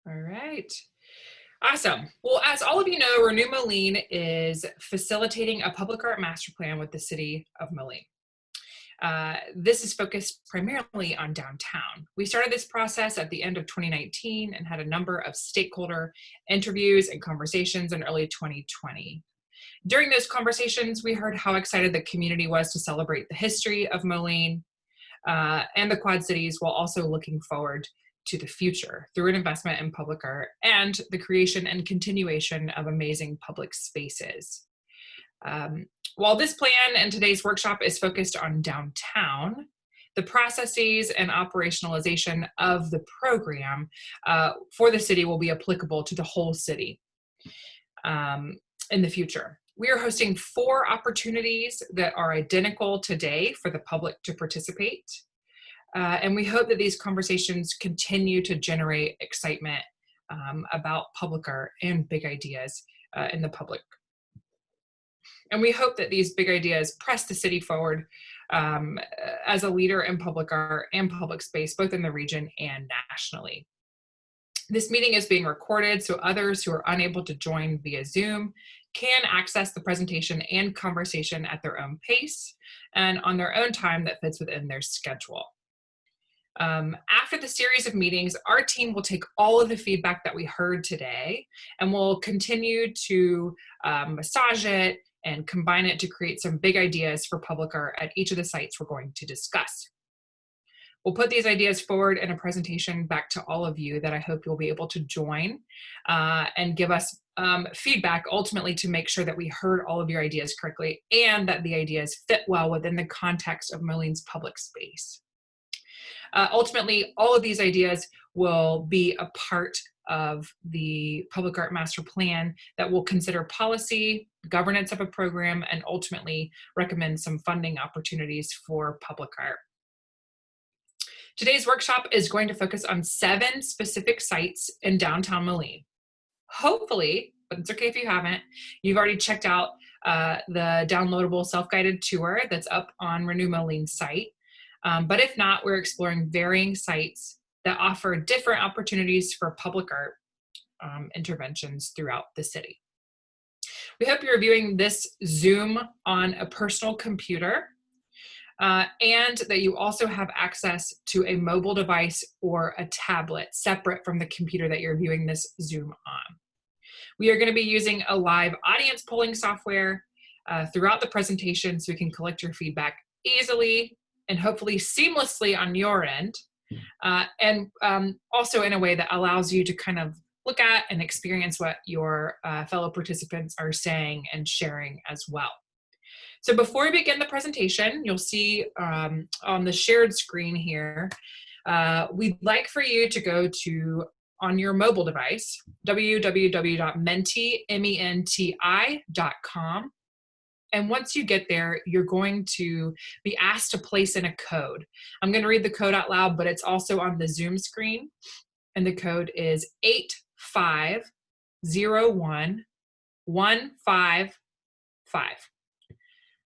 All right. Awesome. Well, as all of you know, Renew Moline is facilitating a public art master plan with the city of Moline. This is focused primarily on downtown. We started this process at the end of 2019 and had a number of stakeholder interviews and conversations in early 2020. During those conversations, we heard how excited the community was to celebrate the history of Moline and the Quad Cities, while also looking forward to the future through an investment in public art and the creation and continuation of amazing public spaces. While this plan and today's workshop is focused on downtown, the processes and operationalization of the program for the city will be applicable to the whole city in the future. We are hosting 4 opportunities that are identical today for the public to participate. And we hope that these conversations continue to generate excitement about public art and big ideas in the public. And we hope that these big ideas press the city forward as a leader in public art and public space, both in the region and nationally. This meeting is being recorded, so others who are unable to join via Zoom can access the presentation and conversation at their own pace and on their own time that fits within their schedule. After the series of meetings, our team will take all of the feedback that we heard today and we'll continue to massage it and combine it to create some big ideas for public art at each of the sites we're going to discuss. We'll put these ideas forward in a presentation back to all of you that I hope you'll be able to join and give us feedback ultimately to make sure that we heard all of your ideas correctly and that the ideas fit well within the context of Moline's public space. Ultimately, all of these ideas will be a part of the public art master plan that will consider policy, governance of a program, and ultimately recommend some funding opportunities for public art. Today's workshop is going to focus on 7 specific sites in downtown Moline. Hopefully, but it's okay if you haven't, you've already checked out the downloadable self-guided tour that's up on Renew Moline's site. But if not, we're exploring varying sites that offer different opportunities for public art interventions throughout the city. We hope you're viewing this Zoom on a personal computer and that you also have access to a mobile device or a tablet separate from the computer that you're viewing this Zoom on. We are going to be using a live audience polling software throughout the presentation so we can collect your feedback easily and hopefully seamlessly on your end, and also in a way that allows you to kind of look at and experience what your fellow participants are saying and sharing as well. So before we begin the presentation, you'll see on the shared screen here, we'd like for you to go to, on your mobile device, www.menti.com. And once you get there, you're going to be asked to place in a code. I'm going to read the code out loud, but it's also on the Zoom screen. And the code is 8501155.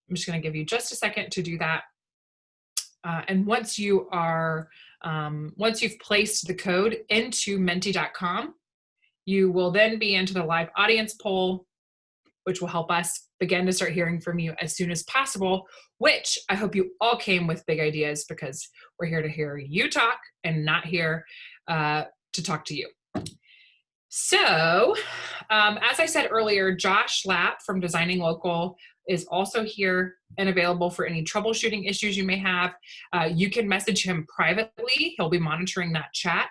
I'm just going to give you just a second to do that. And once you are, once you've placed the code into menti.com, you will then be into the live audience poll, which will help us begin to start hearing from you as soon as possible, which I hope you all came with big ideas because we're here to hear you talk and not here to talk to you. So, as I said earlier, Josh Lapp from Designing Local is also here and available for any troubleshooting issues you may have. You can message him privately. He'll be monitoring that chat.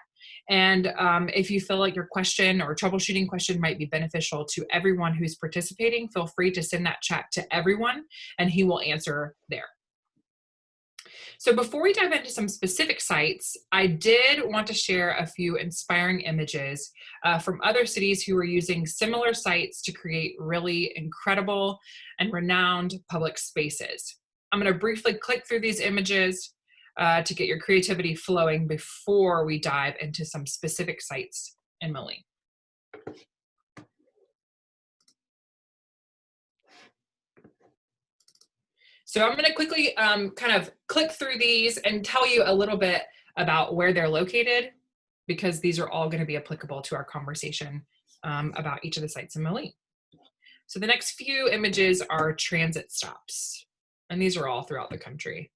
And if you feel like your question or troubleshooting question might be beneficial to everyone who's participating, feel free to send that chat to everyone and he will answer there. So before we dive into some specific sites, I did want to share a few inspiring images from other cities who are using similar sites to create really incredible and renowned public spaces. I'm going to briefly click through these images to get your creativity flowing before we dive into some specific sites in Moline. So I'm going to quickly kind of click through these and tell you a little bit about where they're located. because these are all going to be applicable to our conversation about each of the sites in Moline. So the next few images are transit stops, and these are all throughout the country.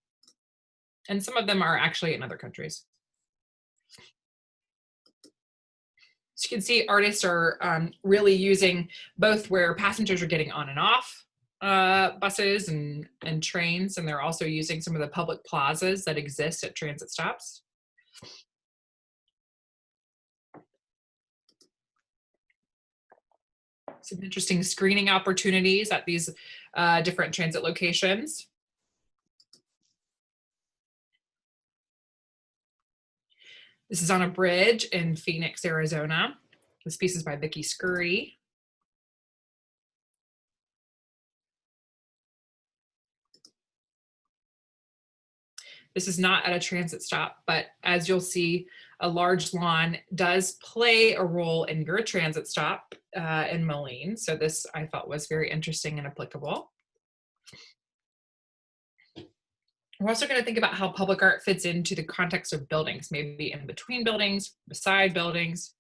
And some of them are actually in other countries. So you can see artists are really using both where passengers are getting on and off buses and trains, and they're also using some of the public plazas that exist at transit stops. Some interesting screening opportunities at these different transit locations. This is on a bridge in Phoenix, Arizona. This piece is by Vicki Scurry. This is not at a transit stop, but as you'll see, a large lawn does play a role in your transit stop in Moline. So this I thought was very interesting and applicable. We're also going to think about how public art fits into the context of buildings, maybe in between buildings, beside buildings,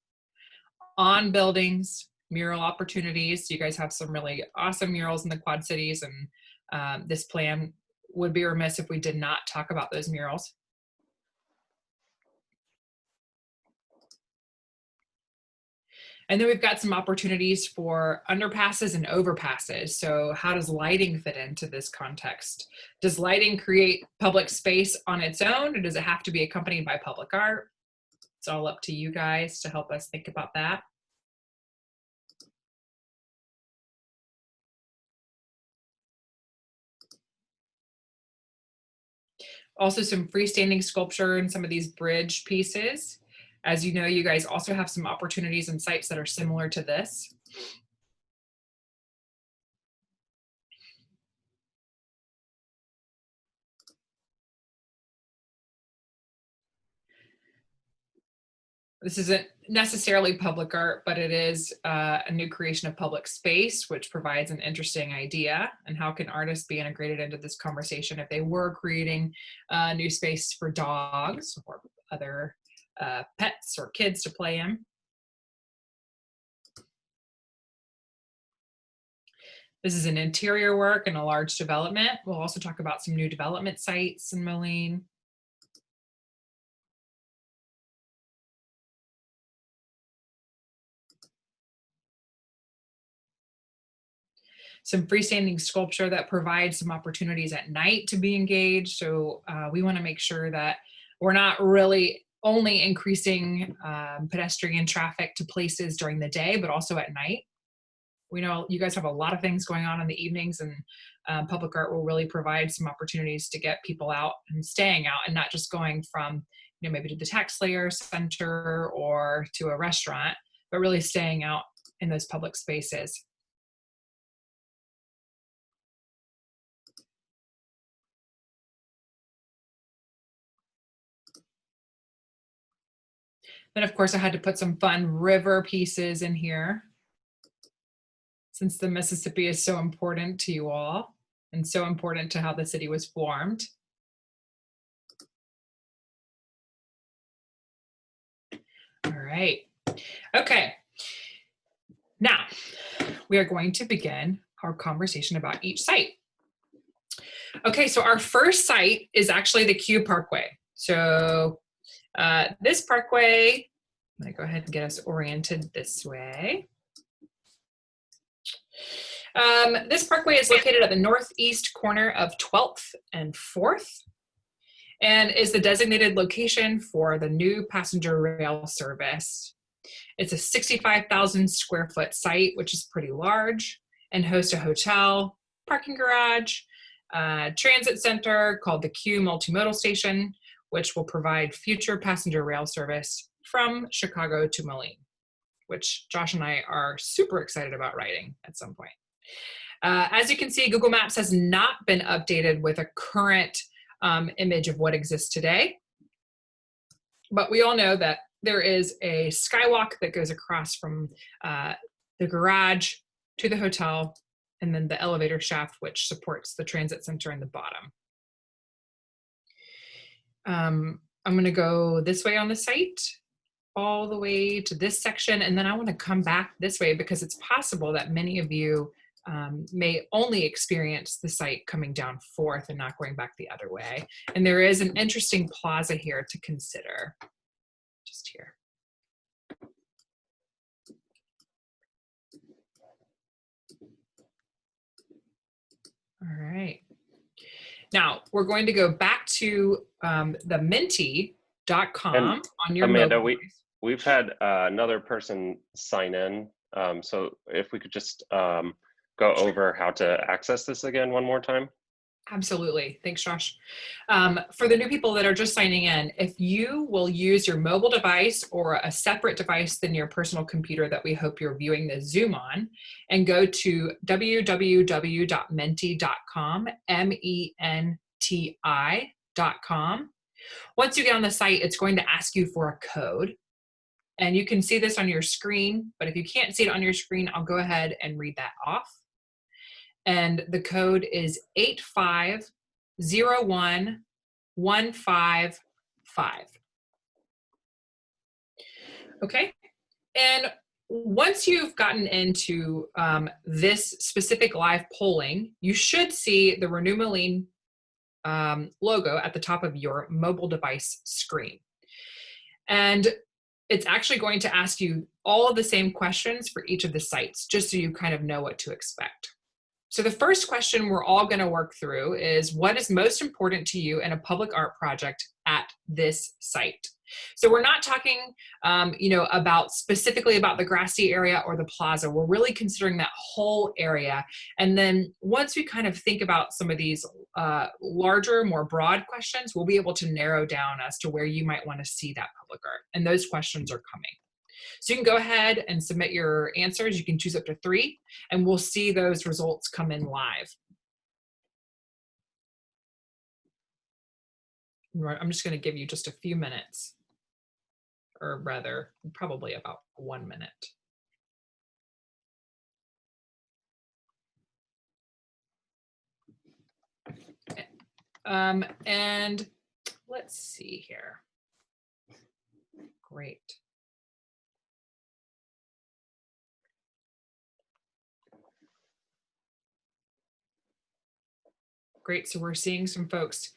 on buildings, mural opportunities. So you guys have some really awesome murals in the Quad Cities, and this plan would be remiss if we did not talk about those murals. And then we've got some opportunities for underpasses and overpasses. So how does lighting fit into this context? Does lighting create public space on its own, or does it have to be accompanied by public art? It's all up to you guys to help us think about that. Also some freestanding sculpture in some of these bridge pieces. As you know, you guys also have some opportunities and sites that are similar to this. This isn't necessarily public art, but it is a new creation of public space, which provides an interesting idea. And how can artists be integrated into this conversation if they were creating a new space for dogs or other pets or kids to play in? This is an interior work in a large development. We'll also talk about some new development sites in Moline. Some freestanding sculpture that provides some opportunities at night to be engaged. So we want to make sure that we're not really only increasing pedestrian traffic to places during the day, but also at night. We know you guys have a lot of things going on in the evenings, and public art will really provide some opportunities to get people out and staying out, and not just going from, you know, maybe to the tax slayer center or to a restaurant, but really staying out in those public spaces. Then of course I had to put some fun river pieces in here, since the Mississippi is so important to you all and so important to how the city was formed. All right. Okay. Now we are going to begin our conversation about each site. Okay, so our first site is actually the Q Parkway. So this parkway, I'm gonna go ahead and get us oriented this way. This parkway is located at the northeast corner of 12th and 4th, and is the designated location for the new passenger rail service. It's a 65,000 square foot site, which is pretty large, and hosts a hotel, parking garage, transit center called the Q Multimodal Station, which will provide future passenger rail service from Chicago to Moline, which Josh and I are super excited about riding at some point. As you can see, Google Maps has not been updated with a current image of what exists today, but we all know that there is a skywalk that goes across from the garage to the hotel, and then the elevator shaft, which supports the transit center in the bottom. I'm going to go this way on the site. all the way to this section, and then I want to come back this way because it's possible that many of you may only experience the site coming down 4th and not going back the other way. And there is an interesting plaza here to consider, just here. All right. Now we're going to go back to the Menti.com on your Amanda, mobile device. we've had another person sign in. So if we could just go over how to access this again one more time. Absolutely. Thanks, Josh. For the new people that are just signing in, if you will use your mobile device or a separate device than your personal computer that we hope you're viewing the Zoom on, and go to www.menti.com, MENTI.com. Once you get on the site, it's going to ask you for a code. And you can see this on your screen, but if you can't see it on your screen, I'll go ahead and read that off. And the code is 8501155. Okay, and once you've gotten into this specific live polling, you should see the Renew Moline logo at the top of your mobile device screen. And it's actually going to ask you all of the same questions for each of the sites, just so you kind of know what to expect. So the first question we're all going to work through is, what is most important to you in a public art project at this site? So we're not talking, about specifically about the grassy area or the plaza. We're really considering that whole area. And then once we kind of think about some of these larger, more broad questions, we'll be able to narrow down as to where you might want to see that public art. And those questions are coming. So you can go ahead and submit your answers. You can choose up to 3, and we'll see those results come in live. I'm just going to give you just a few minutes, or rather, probably about 1 minute. And let's see here. Great. Great, so we're seeing some folks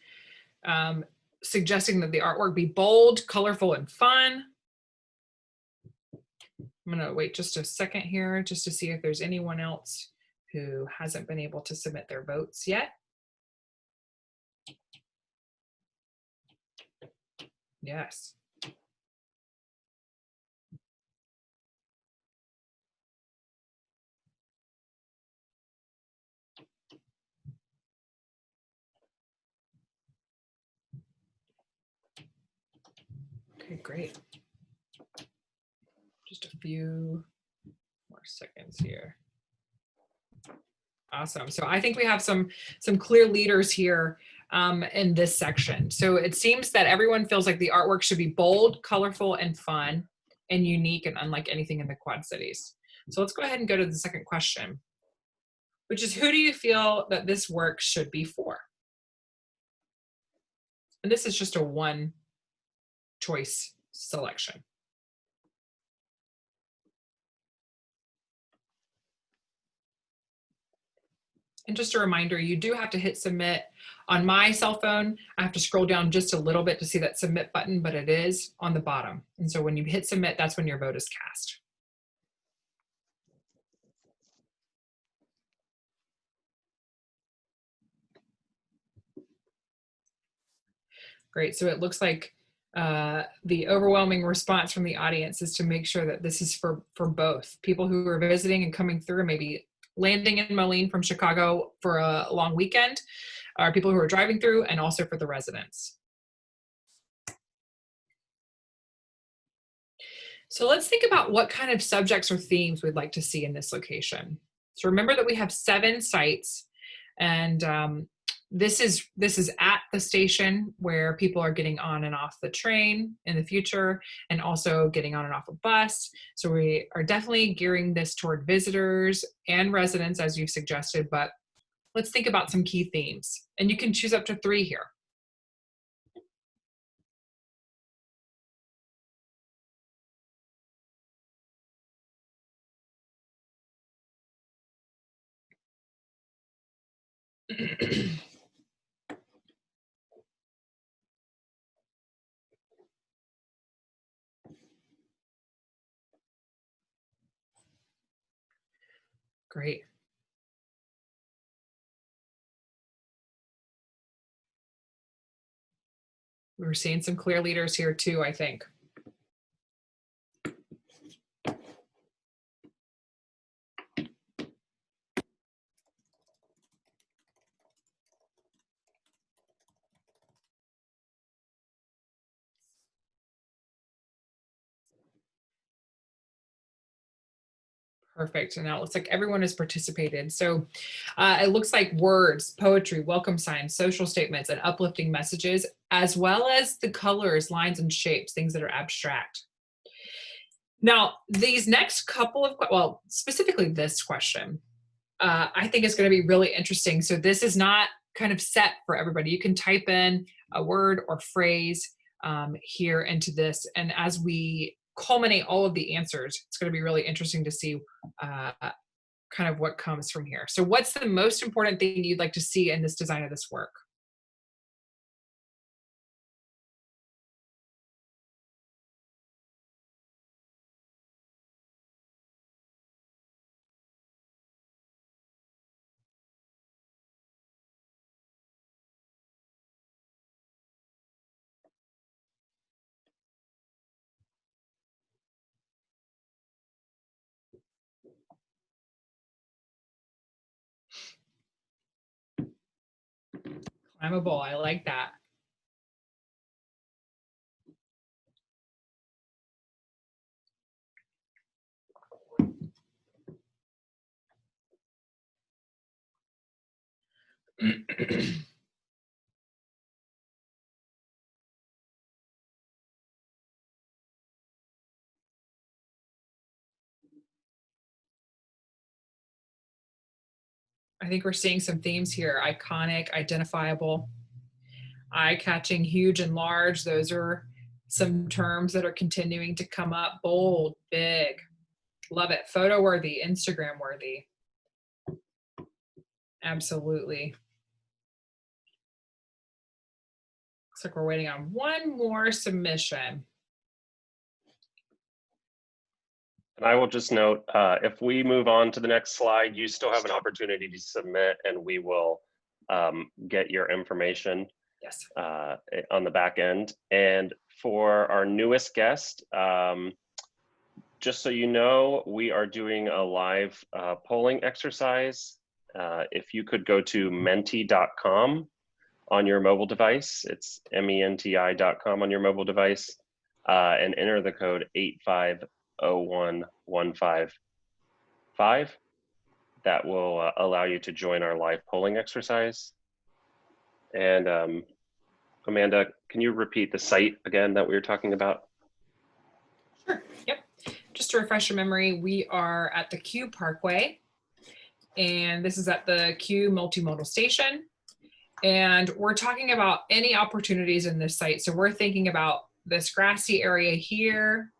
suggesting that the artwork be bold, colorful, and fun. I'm gonna wait just a second here just to see if there's anyone else who hasn't been able to submit their votes yet. Yes. Okay, great. Just a few more seconds here. Awesome. So I think we have some clear leaders here in this section. So it seems that everyone feels like the artwork should be bold, colorful, and fun, and unique and unlike anything in the Quad Cities. So let's go ahead and go to the second question, which is, who do you feel that this work should be for? And this is just a one choice selection. And just a reminder, you do have to hit submit. On my cell phone, I have to scroll down just a little bit to see that submit button, but it is on the bottom. And so when you hit submit, that's when your vote is cast. Great, so it looks like the overwhelming response from the audience is to make sure that this is for both people who are visiting and coming through, maybe landing in Moline from Chicago for a long weekend, or people who are driving through, and also for the residents. So let's think about what kind of subjects or themes we'd like to see in this location. So remember that we have 7 sites, and this is at the station where people are getting on and off the train in the future, and also getting on and off a bus. So we are definitely gearing this toward visitors and residents, as you've suggested, but let's think about some key themes. And you can choose up to 3 here. Great. We're seeing some clear leaders here too, I think. Perfect. And now it looks like everyone has participated. So it looks like words, poetry, welcome signs, social statements, and uplifting messages, as well as the colors, lines, and shapes, things that are abstract. Now, these next couple of, well, specifically this question, I think is going to be really interesting. So this is not kind of set for everybody. You can type in a word or phrase here into this. And as we culminate all of the answers, it's going to be really interesting to see kind of what comes from here. So what's the most important thing you'd like to see in this design of this work? Climbable, I like that. I think we're seeing some themes here: iconic, identifiable, eye-catching, huge and large. Those are some terms that are continuing to come up. Bold, big, love it. Photo worthy, Instagram worthy. Absolutely. Looks like we're waiting on one more submission. And I will just note, if we move on to the next slide, you still have an opportunity to submit, and we will get your information Yes. on the back end. And for our newest guest, just so you know, we are doing a live polling exercise. If you could go to menti.com on your mobile device, it's menti.com on your mobile device, and enter the code 8501155. That will allow you to join our live polling exercise. And Amanda, can you repeat the site again that we were talking about? Sure. Yep. Just to refresh your memory, we are at the Q Parkway, and this is at the Q multimodal station. And we're talking about any opportunities in this site. So we're thinking about this grassy area here,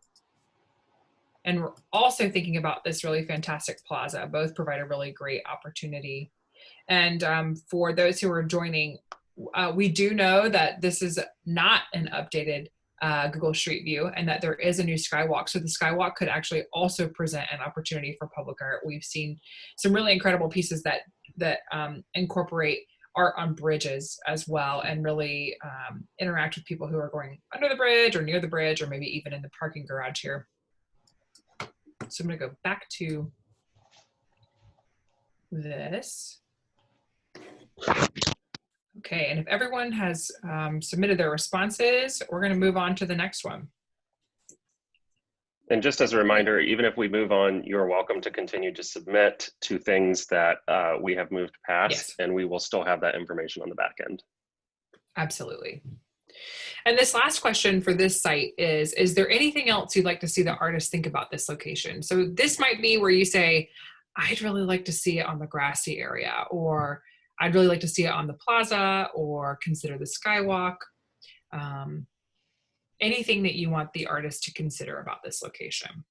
and we're also thinking about this really fantastic plaza. Both provide a really great opportunity. And for those who are joining, we do know that this is not an updated Google Street View, and that there is a new skywalk. So the skywalk could actually also present an opportunity for public art. We've seen some really incredible pieces that incorporate art on bridges as well, and really interact with people who are going under the bridge or near the bridge, or maybe even in the parking garage here. So I'm going to go back to this. Okay, and if everyone has submitted their responses, we're going to move on to the next one. And just as a reminder, even if we move on, you're welcome to continue to submit to things that we have moved past, Yes. And we will still have that information on the back end. Absolutely. And this last question for this site is there anything else you'd like to see the artist think about this location? So this might be where you say, I'd really like to see it on the grassy area, or I'd really like to see it on the plaza, or consider the skywalk. Anything that you want the artist to consider about this location.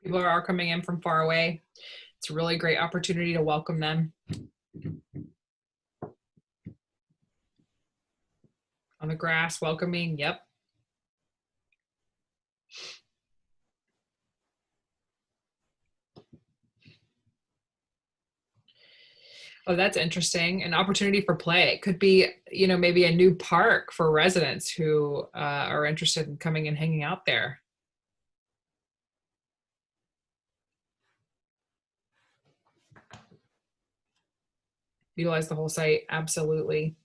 People are coming in from far away. It's a really great opportunity to welcome them. On the grass, welcoming, yep. Oh, that's interesting. An opportunity for play. It could be, you know, maybe a new park for residents who are interested in coming and hanging out there. Utilize the whole site, absolutely.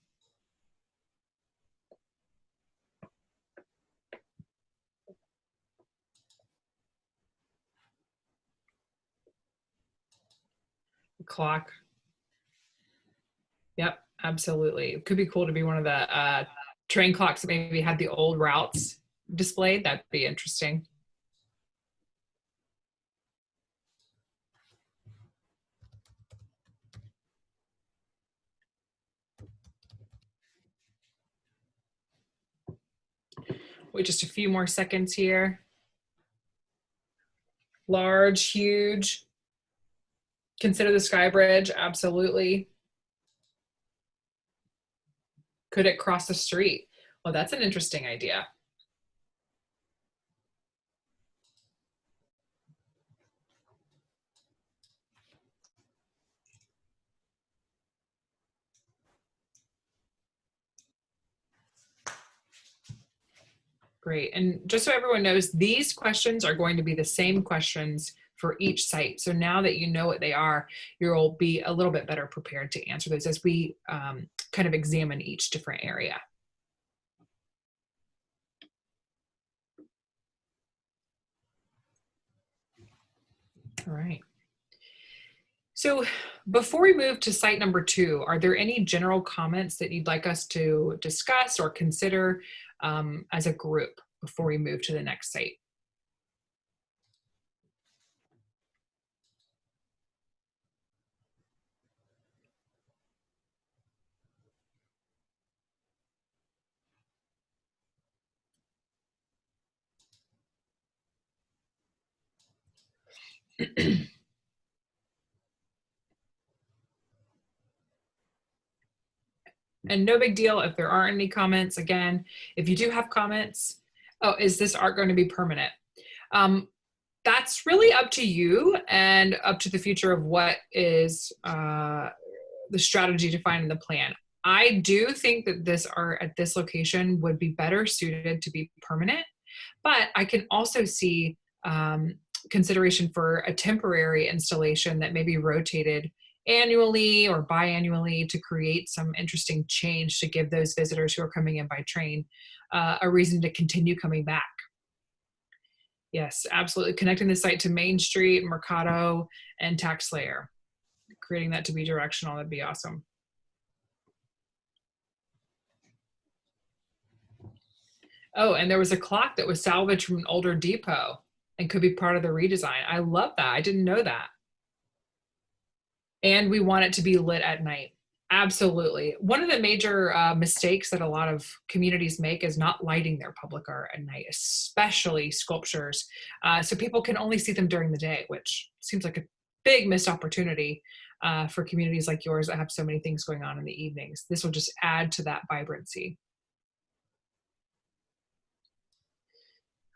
Clock. Yep, absolutely. It could be cool to be one of the train clocks that maybe had the old routes displayed. That'd be interesting. Wait just a few more seconds here. Large, huge. Consider the sky bridge, absolutely. Could it cross the street? Well, that's an interesting idea. Great. And just so everyone knows, these questions are going to be the same questions for each site. So now that you know what they are, you'll be a little bit better prepared to answer those as we kind of examine each different area. All right. So before we move to site number 2, are there any general comments that you'd like us to discuss or consider as a group before we move to the next site? And no big deal if there aren't any comments. Again, if you do have comments, oh, is this art going to be permanent? That's really up to you and up to the future of what is the strategy defined in the plan. I do think that this art at this location would be better suited to be permanent, but I can also see consideration for a temporary installation that may be rotated annually or biannually to create some interesting change to give those visitors who are coming in by train a reason to continue coming back. Yes, absolutely. Connecting the site to Main Street, Mercado, and Tax Slayer. Creating that to be directional, that'd be awesome. Oh, and there was a clock that was salvaged from an older depot and could be part of the redesign. I love that. I didn't know that. And we want it to be lit at night. Absolutely. One of the major mistakes that a lot of communities make is not lighting their public art at night, especially sculptures. So people can only see them during the day, which seems like a big missed opportunity for communities like yours that have so many things going on in the evenings. This will just add to that vibrancy.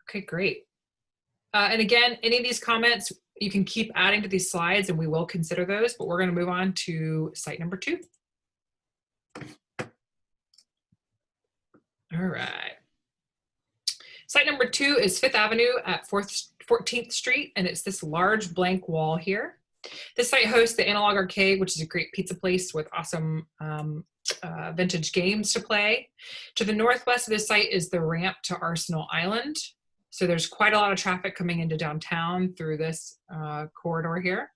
Okay, great. And again, any of these comments, you can keep adding to these slides and we will consider those, but we're going to move on to site number 2. All right. Site number 2 is 5th Avenue at 14th Street, and it's this large blank wall here. This site hosts the Analog Arcade, which is a great pizza place with awesome vintage games to play. To the northwest of this site is the ramp to Arsenal Island. So there's quite a lot of traffic coming into downtown through this corridor here.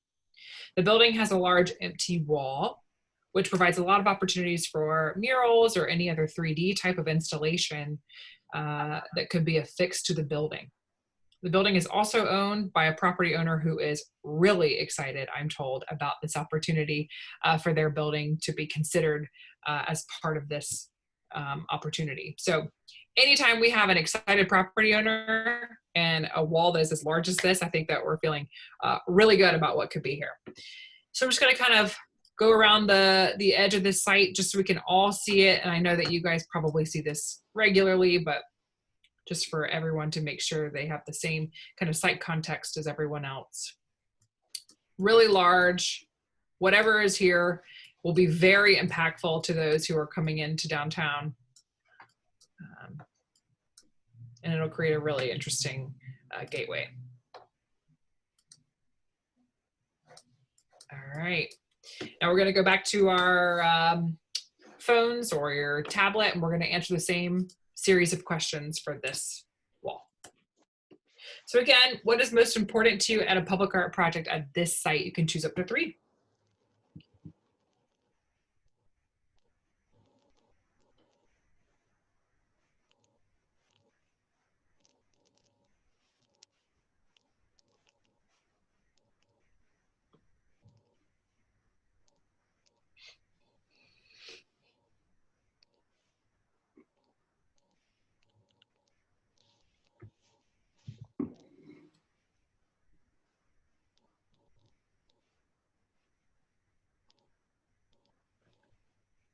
The building has a large empty wall, which provides a lot of opportunities for murals or any other 3D type of installation that could be affixed to the building. The building is also owned by a property owner who is really excited, I'm told, about this opportunity for their building to be considered as part of this opportunity. So anytime we have an excited property owner and a wall that is as large as this, I think that we're feeling really good about what could be here. So I'm just going to kind of go around the edge of this site just so we can all see it. And I know that you guys probably see this regularly, but just for everyone to make sure they have the same kind of site context as everyone else. Really large, whatever is here will be very impactful to those who are coming into downtown. And it'll create a really interesting gateway. All right, now we're gonna go back to our phones or your tablet, and we're gonna answer the same series of questions for this wall. So again, what is most important to you at a public art project at this site? You can choose up to 3.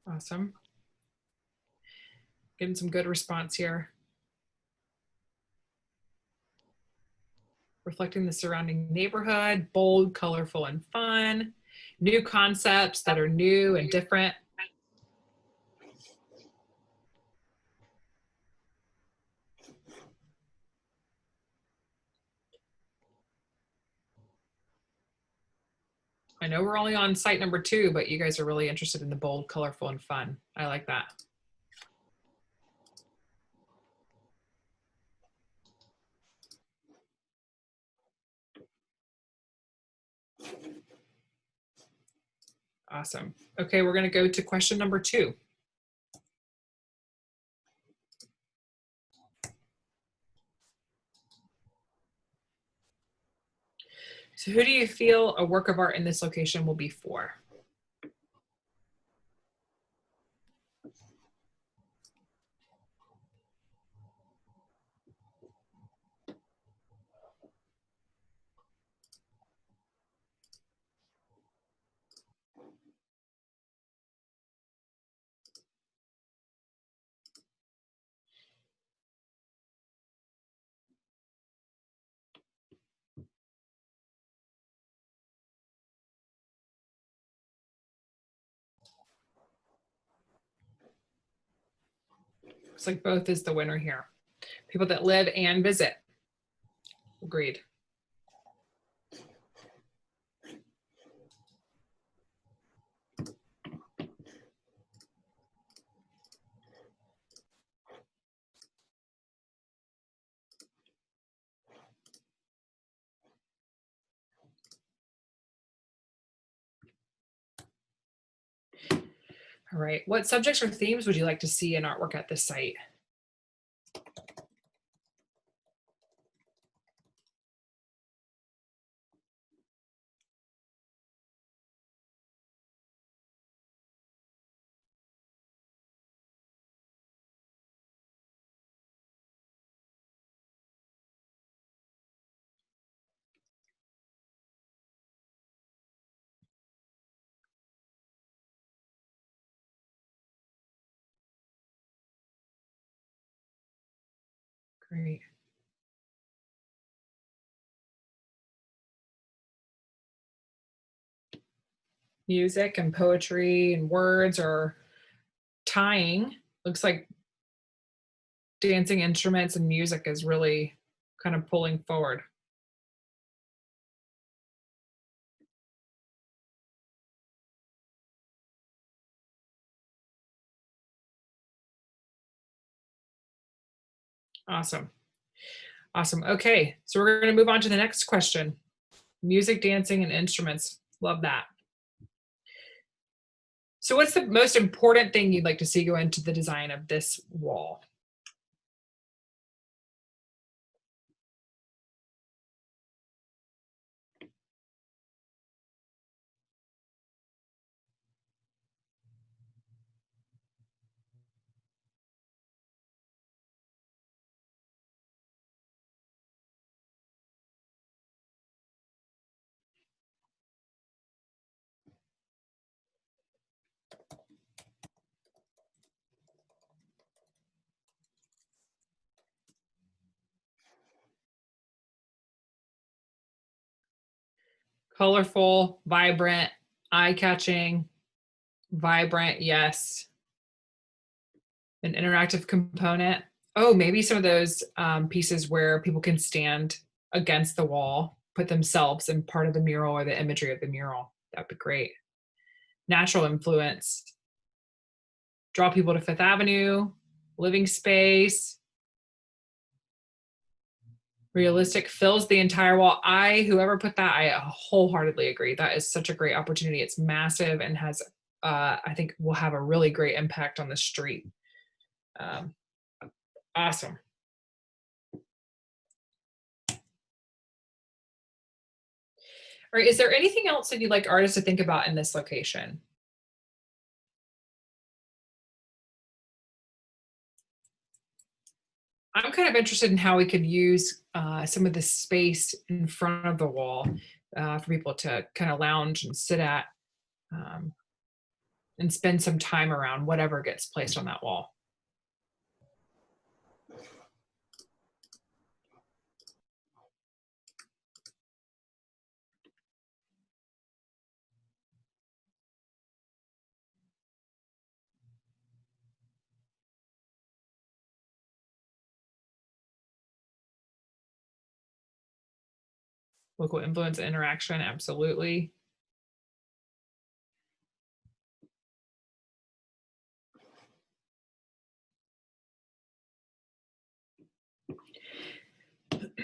Awesome. Getting some good response here. Reflecting the surrounding neighborhood, bold, colorful, and fun. New concepts that are new and different. I know we're only on site number 2, but you guys are really interested in the bold, colorful, and fun. I like that. Awesome. Okay, we're going to go to question number 2. So who do you feel a work of art in this location will be for? Looks like both is the winner here. People that live and visit. Agreed. All right, what subjects or themes would you like to see in artwork at this site? Great. Music and poetry and words are tying. Looks like dancing instruments and music is really kind of pulling forward. Awesome. Awesome. Okay, so we're going to move on to the next question. Music, dancing, and instruments. Love that. So what's the most important thing you'd like to see go into the design of this wall? Colorful, vibrant, eye-catching, vibrant, yes. An interactive component. Oh, maybe some of those pieces where people can stand against the wall, put themselves in part of the mural or the imagery of the mural. That'd be great. Natural influence. Draw people to Fifth Avenue, living space. Realistic, fills the entire wall. Whoever put that, I wholeheartedly agree. That is such a great opportunity. It's massive and has, I think will have a really great impact on the street. Awesome. All right, is there anything else that you'd like artists to think about in this location? I'm kind of interested in how we could use some of the space in front of the wall for people to kind of lounge and sit at and spend some time around whatever gets placed on that wall. Local influence and interaction, absolutely.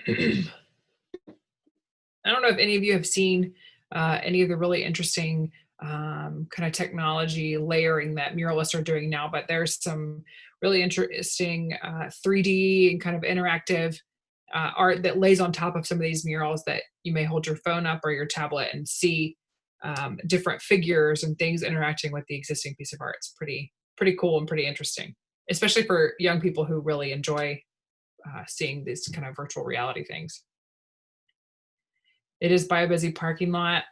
I don't know if any of you have seen any of the really interesting kind of technology layering that muralists are doing now, but there's some really interesting 3D and kind of interactive art that lays on top of some of these murals that you may hold your phone up or your tablet and see different figures and things interacting with the existing piece of art. It's pretty cool and pretty interesting, especially for young people who really enjoy seeing these kind of virtual reality things. It is by a busy parking lot.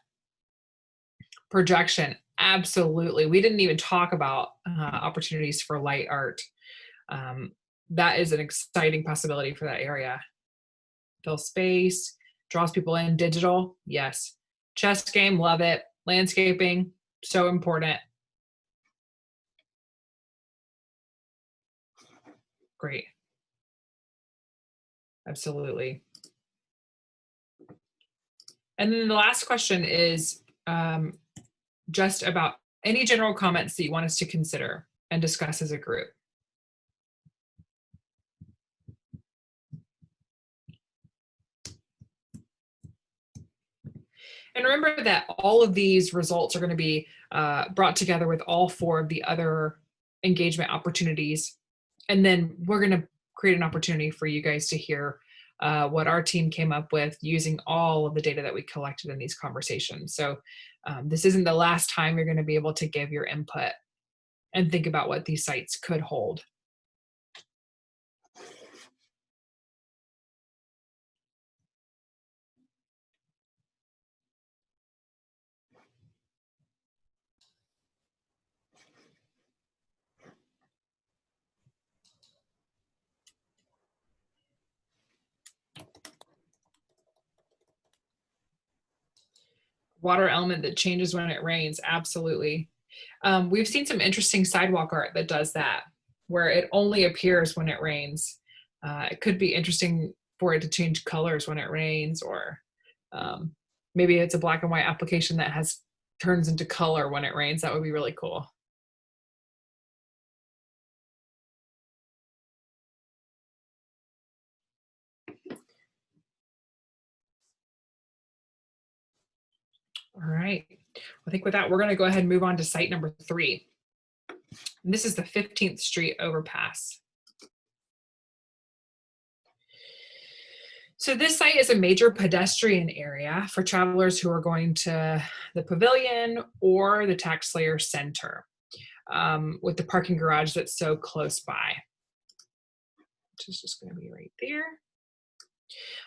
Projection, absolutely. We didn't even talk about opportunities for light art. That is an exciting possibility for that area. Fill space, draws people in. Digital, yes. Chess game, love it. Landscaping, so important. Great. Absolutely. And then the last question is just about any general comments that you want us to consider and discuss as a group. And remember that all of these results are going to be brought together with all 4 of the other engagement opportunities. And then we're going to create an opportunity for you guys to hear what our team came up with using all of the data that we collected in these conversations. So this isn't the last time you're going to be able to give your input and think about what these sites could hold. Water element that changes when it rains, absolutely. We've seen some interesting sidewalk art that does that, where it only appears when it rains. It could be interesting for it to change colors when it rains, or maybe it's a black and white application that turns into color when it rains. That would be really cool. All right. I think with that, we're going to go ahead and move on to site number 3. And this is the 15th Street Overpass. So this site is a major pedestrian area for travelers who are going to the pavilion or the Tax Slayer Center, with the parking garage that's so close by, which is just going to be right there.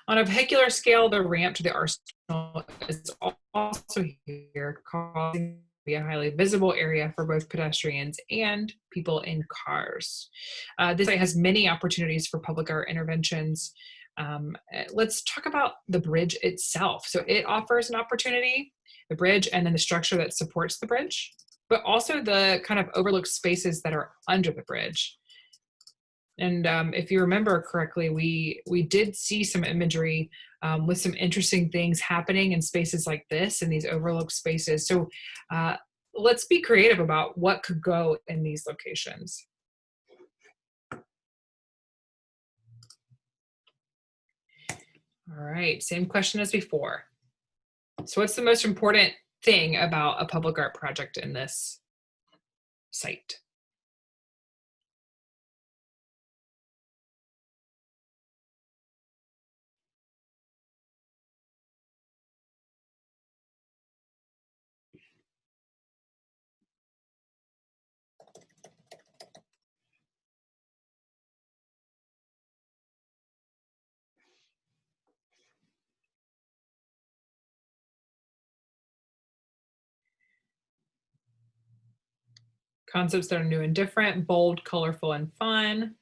On a vehicular scale, the ramp to the arsenal is also here, causing to be a highly visible area for both pedestrians and people in cars. This site has many opportunities for public art interventions, Let's talk about the bridge itself. So it offers an opportunity, the bridge, and then the structure that supports the bridge, but also the kind of overlooked spaces that are under the bridge. And if you remember correctly, we did see some imagery with some interesting things happening in spaces like this, in these overlooked spaces. So let's be creative about what could go in these locations. All right, same question as before. So what's the most important thing about a public art project in this site? Concepts that are new and different, bold, colorful, and fun.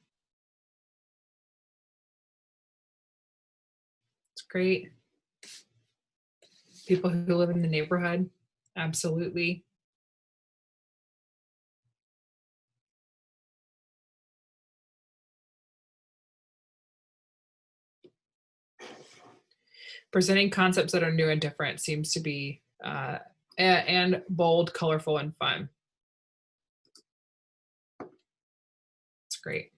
It's great. People who live in the neighborhood, absolutely. Presenting concepts that are new and different seems to be, and bold, colorful, and fun. It's great.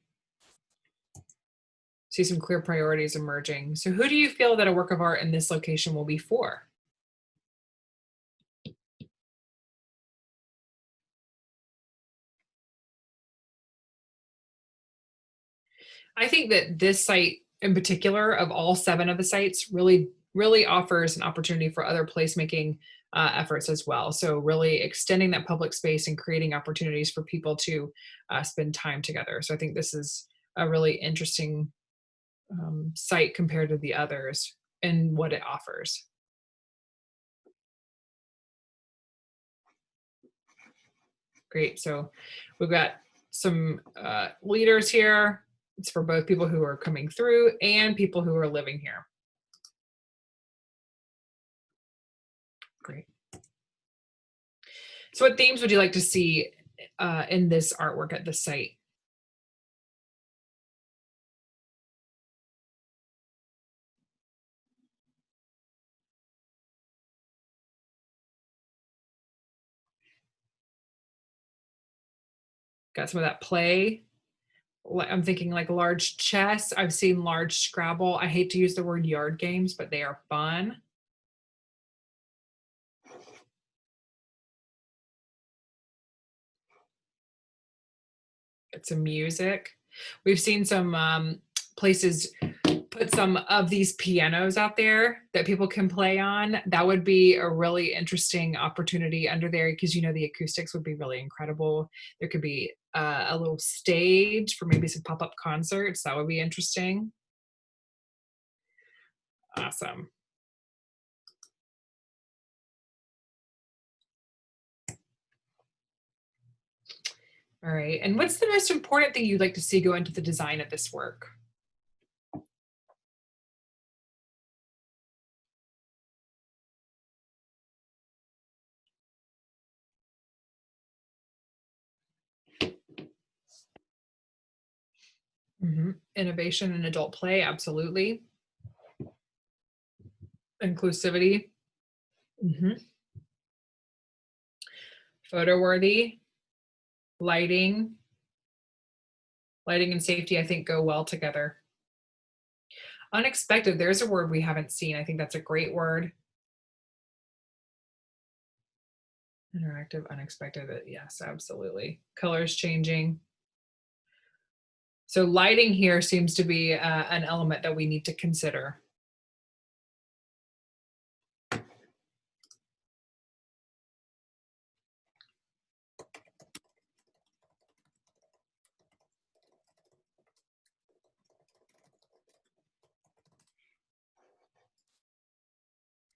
See some clear priorities emerging. So who do you feel that a work of art in this location will be for? I think that this site in particular, of all 7 of the sites, really offers an opportunity for other placemaking efforts as well. So really extending that public space and creating opportunities for people to spend time together. So I think this is a really interesting site compared to the others and what it offers. Great. So we've got some leaders here. It's for both people who are coming through and people who are living here. Great. So what themes would you like to see in this artwork at the site? Got some of that play. I'm thinking like large chess. I've seen large Scrabble. I hate to use the word yard games, but they are fun. Get some music. We've seen some places put some of these pianos out there that people can play on. That would be a really interesting opportunity under there because the acoustics would be really incredible. There could be a little stage for maybe some pop-up concerts. That would be interesting. Awesome. All right. And what's the most important thing you'd like to see go into the design of this work? Innovation and adult play, absolutely. Inclusivity. Photo worthy. Lighting. Lighting and safety, I think, go well together. Unexpected, there's a word we haven't seen. I think that's a great word. Interactive, unexpected, yes, absolutely. Colors changing. So lighting here seems to be an element that we need to consider.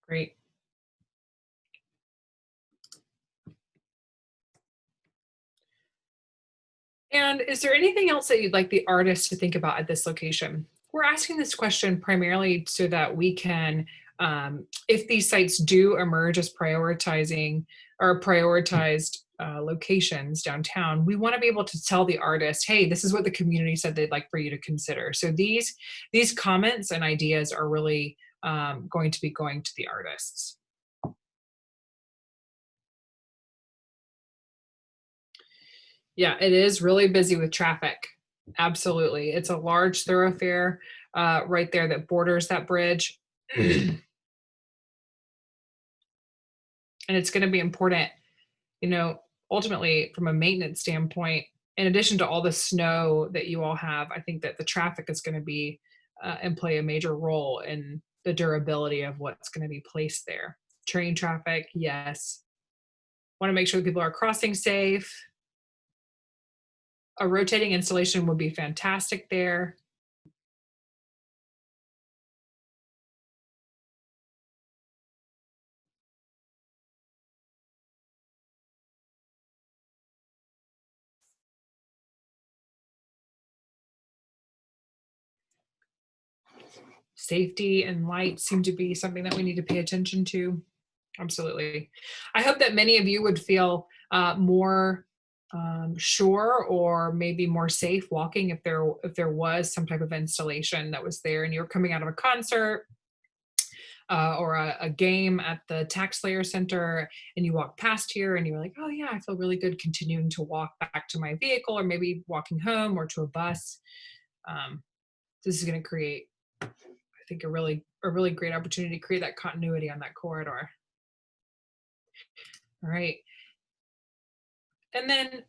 Great. And is there anything else that you'd like the artist to think about at this location? We're asking this question primarily so that we can, if these sites do emerge as prioritizing or prioritized locations downtown, we want to be able to tell the artist, hey, this is what the community said they'd like for you to consider. So these comments and ideas are really going to be going to the artists. Yeah, it is really busy with traffic. Absolutely. It's a large thoroughfare right there that borders that bridge. And it's going to be important, you know, ultimately from a maintenance standpoint, in addition to all the snow that you all have, I think that the traffic is going to be and play a major role in the durability of what's going to be placed there. Train traffic, yes. Want to make sure that people are crossing safe. A rotating installation would be fantastic there. Safety and light seem to be something that we need to pay attention to. Absolutely. I hope that many of you would feel more sure or maybe more safe walking if there was some type of installation that was there and you're coming out of a concert or a game at the Tax Slayer Center and you walk past here and you're like, oh yeah, I feel really good continuing to walk back to my vehicle or maybe walking home or to a bus. This is going to create, I think, a really great opportunity to create that continuity on that corridor. All right. And then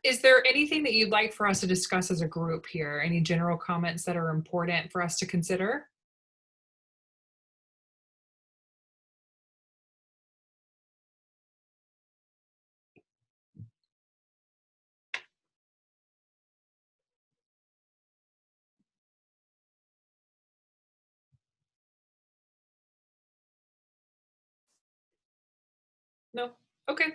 is there anything that you'd like for us to discuss as a group here? Any general comments that are important for us to consider? No? Okay.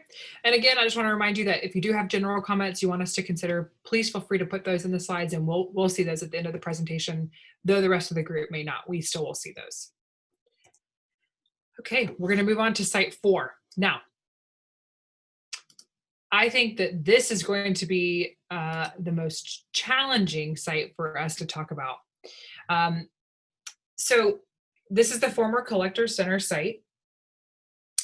And again, I just want to remind you that if you do have general comments you want us to consider, please feel free to put those in the slides and we'll see those at the end of the presentation, though the rest of the group may not. We still will see those. Okay, we're going to move on to site 4. Now, I think that this is going to be the most challenging site for us to talk about. So this is the former Collectors Center site.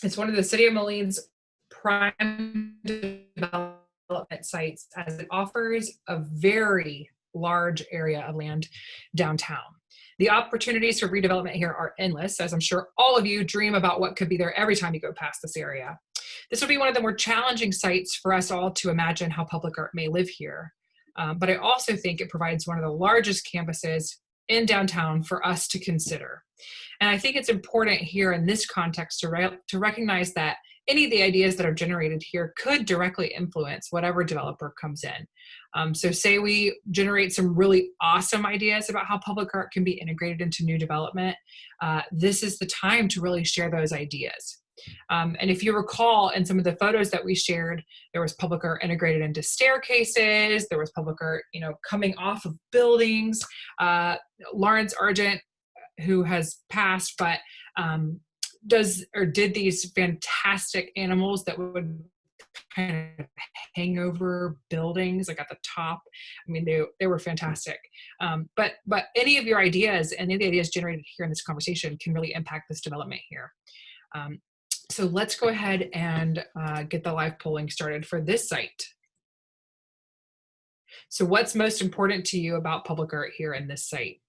It's one of the City of Moline's prime development sites as it offers a very large area of land downtown. The opportunities for redevelopment here are endless, as I'm sure all of you dream about what could be there every time you go past this area. This will be one of the more challenging sites for us all to imagine how public art may live here. But I also think it provides one of the largest campuses in downtown for us to consider. And I think it's important here in this context to recognize that any of the ideas that are generated here could directly influence whatever developer comes in. So say we generate some really awesome ideas about how public art can be integrated into new development. This is the time to really share those ideas. And if you recall in some of the photos that we shared, there was public art integrated into staircases, there was public art, coming off of buildings. Lawrence Argent, who has passed, but did these fantastic animals that would kind of hang over buildings, like at the top. I mean, they were fantastic. But any of your ideas, any of the ideas generated here in this conversation can really impact this development here. So let's go ahead and get the live polling started for this site. So what's most important to you about public art here in this site?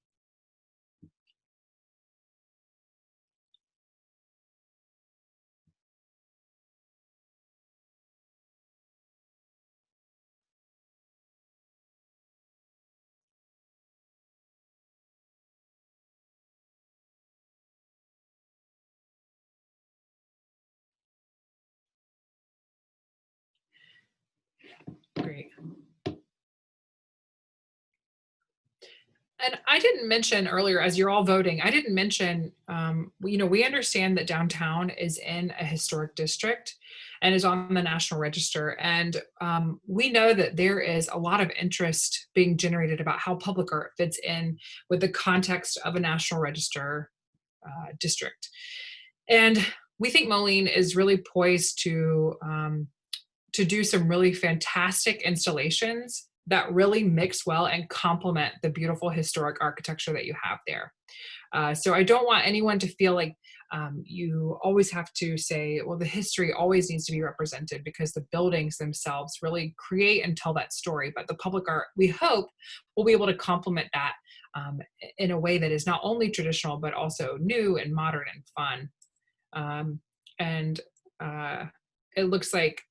Great. And I didn't mention earlier, as you're all voting, I didn't mention, we understand that downtown is in a historic district. and is on the National Register. And we know that there is a lot of interest being generated about how public art fits in with the context of a National Register district. And we think Moline is really poised to do some really fantastic installations that really mix well and complement the beautiful historic architecture that you have there. So I don't want anyone to feel like you always have to say, well, the history always needs to be represented, because the buildings themselves really create and tell that story. But the public art, we hope, will be able to complement that in a way that is not only traditional, but also new and modern and fun. And it looks like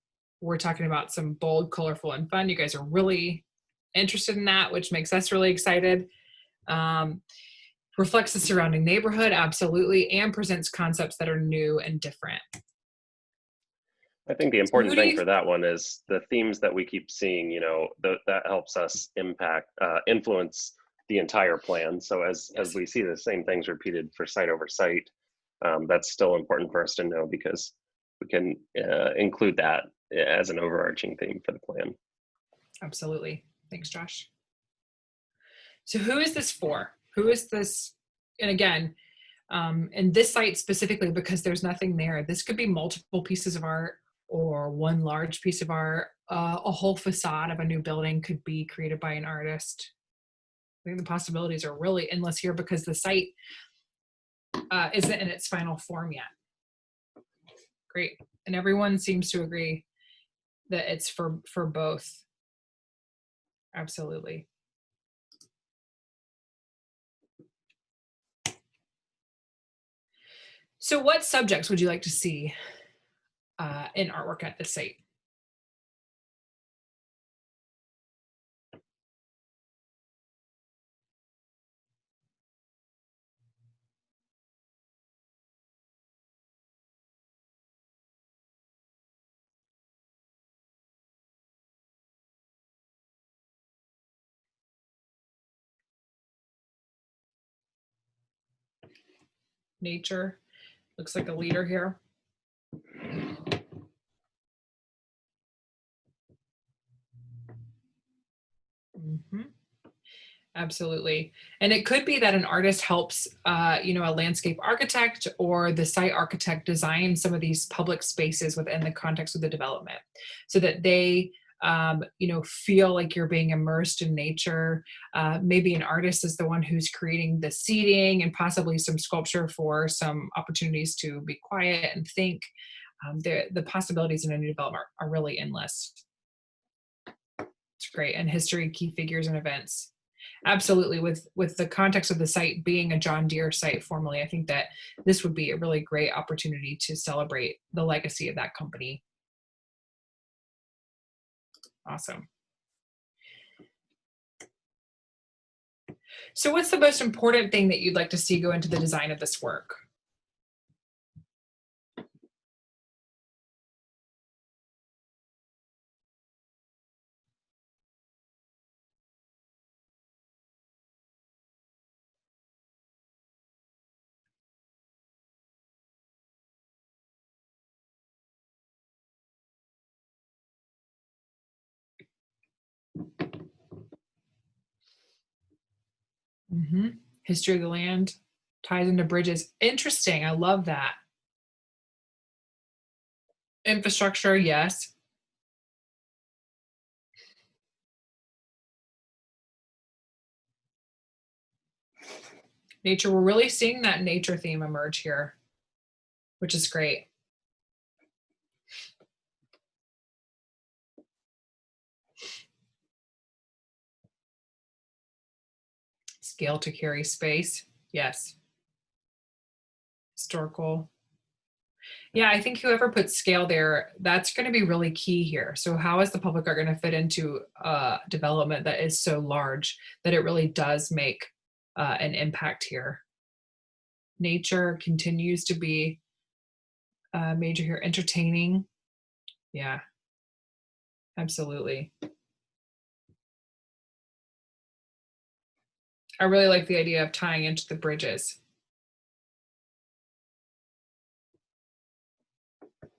we're talking about some bold, colorful, and fun. You guys are really interested in that, which makes us really excited. Reflects the surrounding neighborhood, absolutely, and presents concepts that are new and different. I think the important thing for that one is the themes that we keep seeing, you know, that helps us influence the entire plan. So as we see the same things repeated for site over site, that's still important for us to know, because we can include that as an overarching theme for the plan. Absolutely. Thanks, Josh. So who is this for? Who is this? And again, and this site specifically, because there's nothing there, this could be multiple pieces of art or one large piece of art. A whole facade of a new building could be created by an artist. I think the possibilities are really endless here, because the site isn't in its final form yet. Great. And everyone seems to agree that it's for both. Absolutely. So what subjects would you like to see in artwork at the site? Nature looks like a leader here. Mm-hmm. Absolutely. And it could be that an artist helps, a landscape architect or the site architect design some of these public spaces within the context of the development, so that they, feel like you're being immersed in nature. Maybe an artist is the one who's creating the seating and possibly some sculpture for some opportunities to be quiet and think. The possibilities in a new development are really endless. It's great. And history, key figures, and events. Absolutely. With the context of the site being a John Deere site formerly, I think that this would be a really great opportunity to celebrate the legacy of that company. Awesome. So what's the most important thing that you'd like to see go into the design of this work? Mm-hmm. History of the land ties into bridges. Interesting. I love that. Infrastructure, yes. Nature, we're really seeing that nature theme emerge here, which is great. Scale to carry space, yes. Historical. Yeah, I think whoever puts scale there, that's going to be really key here. So how is the public art going to fit into development that is so large that it really does make an impact here? Nature continues to be major here. Entertaining, yeah, absolutely. I really like the idea of tying into the bridges.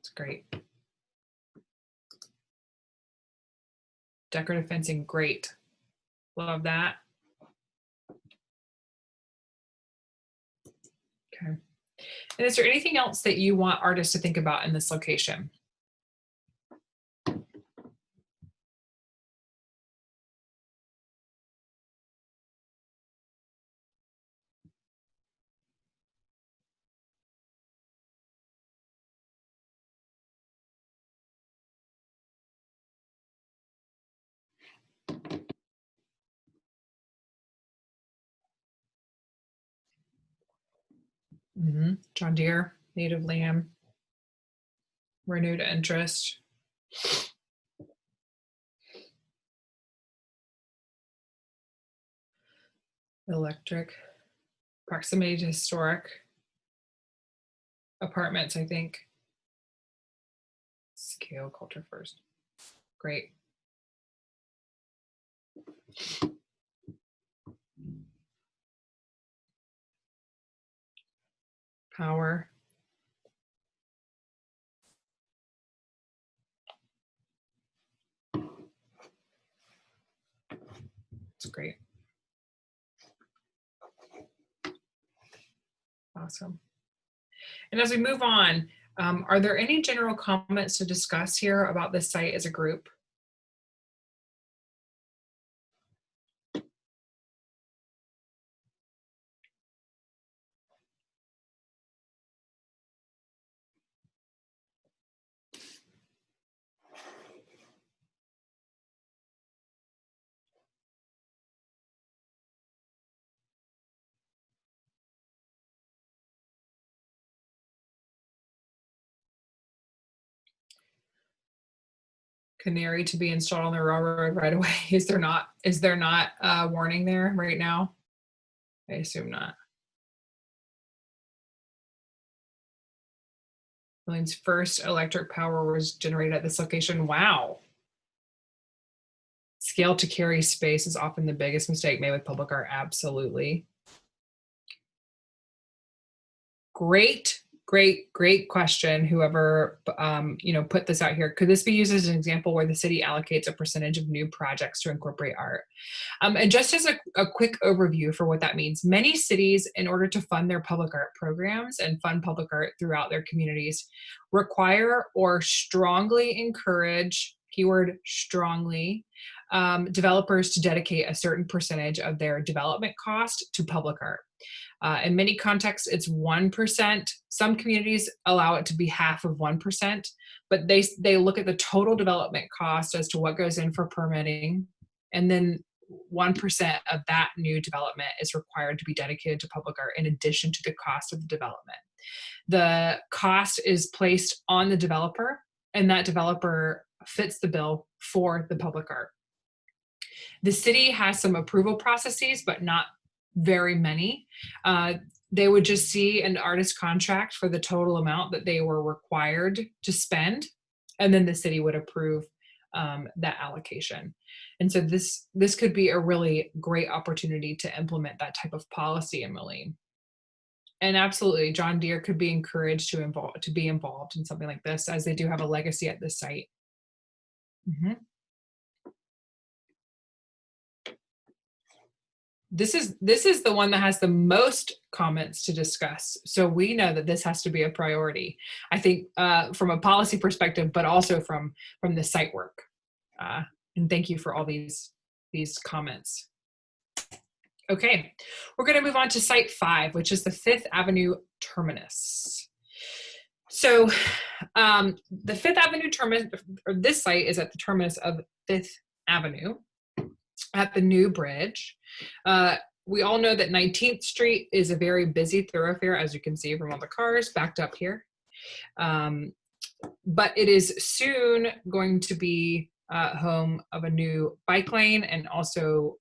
It's great. Decorative fencing, great. Love that. Okay. And is there anything else that you want artists to think about in this location? John Deere, native land, renewed interest. Electric, proximity to historic apartments, I think. Scale culture first. Great. Power. It's great. Awesome. And as we move on, are there any general comments to discuss here about this site as a group? Canary to be installed on the railroad right away. Is there not a warning there right now? I assume not. Moline's first electric power was generated at this location. Wow. Scale to carry space is often the biggest mistake made with public art. Absolutely. Great question, whoever put this out here. Could this be used as an example where the city allocates a percentage of new projects to incorporate art? And just as a quick overview for what that means, many cities, in order to fund their public art programs and fund public art throughout their communities, require or strongly encourage, keyword strongly, developers to dedicate a certain percentage of their development cost to public art. In many contexts, it's 1%. Some communities allow it to be half of 1%, but they look at the total development cost as to what goes in for permitting, and then 1% of that new development is required to be dedicated to public art in addition to the cost of the development. The cost is placed on the developer, and that developer fits the bill for the public art. The city has some approval processes, but not very many. They would just see an artist contract for the total amount that they were required to spend, and then the city would approve that allocation. And so this could be a really great opportunity to implement that type of policy in Moline. And absolutely, John Deere could be encouraged to be involved in something like this, as they do have a legacy at this site. Mm-hmm. This is the one that has the most comments to discuss. So we know that this has to be a priority, I think, from a policy perspective, but also from the site work. And thank you for all these comments. Okay, we're going to move on to site 5, which is the 5th Avenue Terminus. So the 5th Avenue Terminus, or this site is at the terminus of 5th Avenue at the new bridge. We all know that 19th Street is a very busy thoroughfare, as you can see from all the cars backed up here. But it is soon going to be home of a new bike lane and also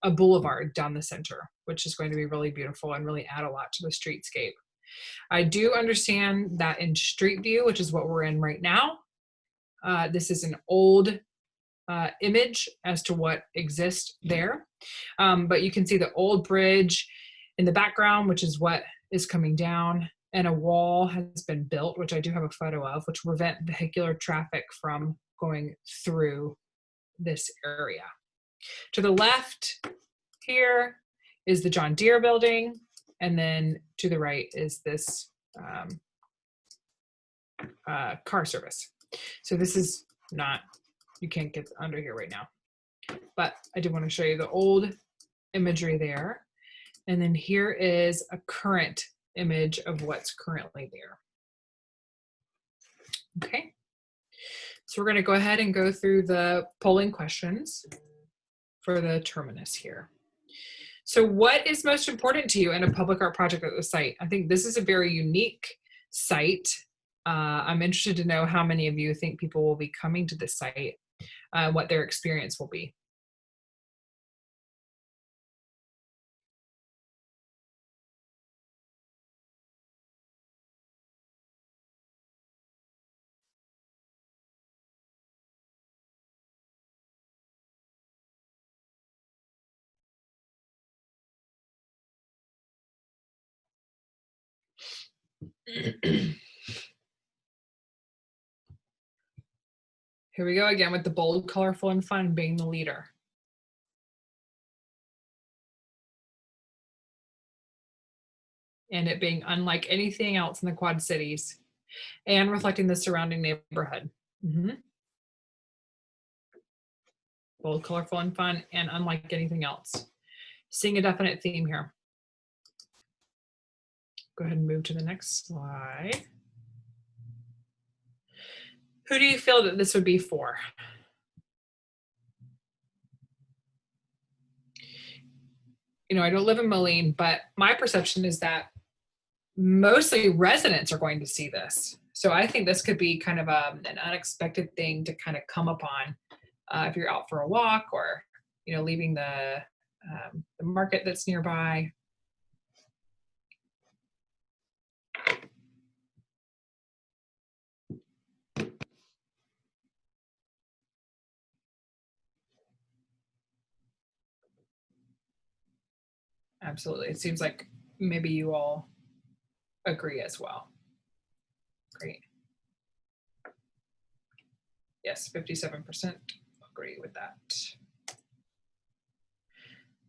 a boulevard down the center, which is going to be really beautiful and really add a lot to the streetscape. I do understand that in Street View, which is what we're in right now, this is an old image as to what exists there. But you can see the old bridge in the background, which is what is coming down, and a wall has been built, which I do have a photo of, which will prevent vehicular traffic from going through this area. To the left here is the John Deere building, and then to the right is this car service. So this is not, you can't get under here right now, but I did want to show you the old imagery there. And then here is a current image of what's currently there. Okay, so we're going to go ahead and go through the polling questions for the terminus here. So what is most important to you in a public art project at the site? I think this is a very unique site. I'm interested to know how many of you think people will be coming to this site, what their experience will be. Here we go again with the bold, colorful, and fun being the leader. And it being unlike anything else in the Quad Cities and reflecting the surrounding neighborhood. Bold, colorful, and fun, and unlike anything else. Seeing a definite theme here. Go ahead and move to the next slide. Who do you feel that this would be for? You know, I don't live in Moline, but my perception is that mostly residents are going to see this. So I think this could be kind of an unexpected thing to kind of come upon if you're out for a walk or, you know, leaving the market that's nearby. Absolutely. It seems like maybe you all agree as well. Great. Yes, 57% agree with that.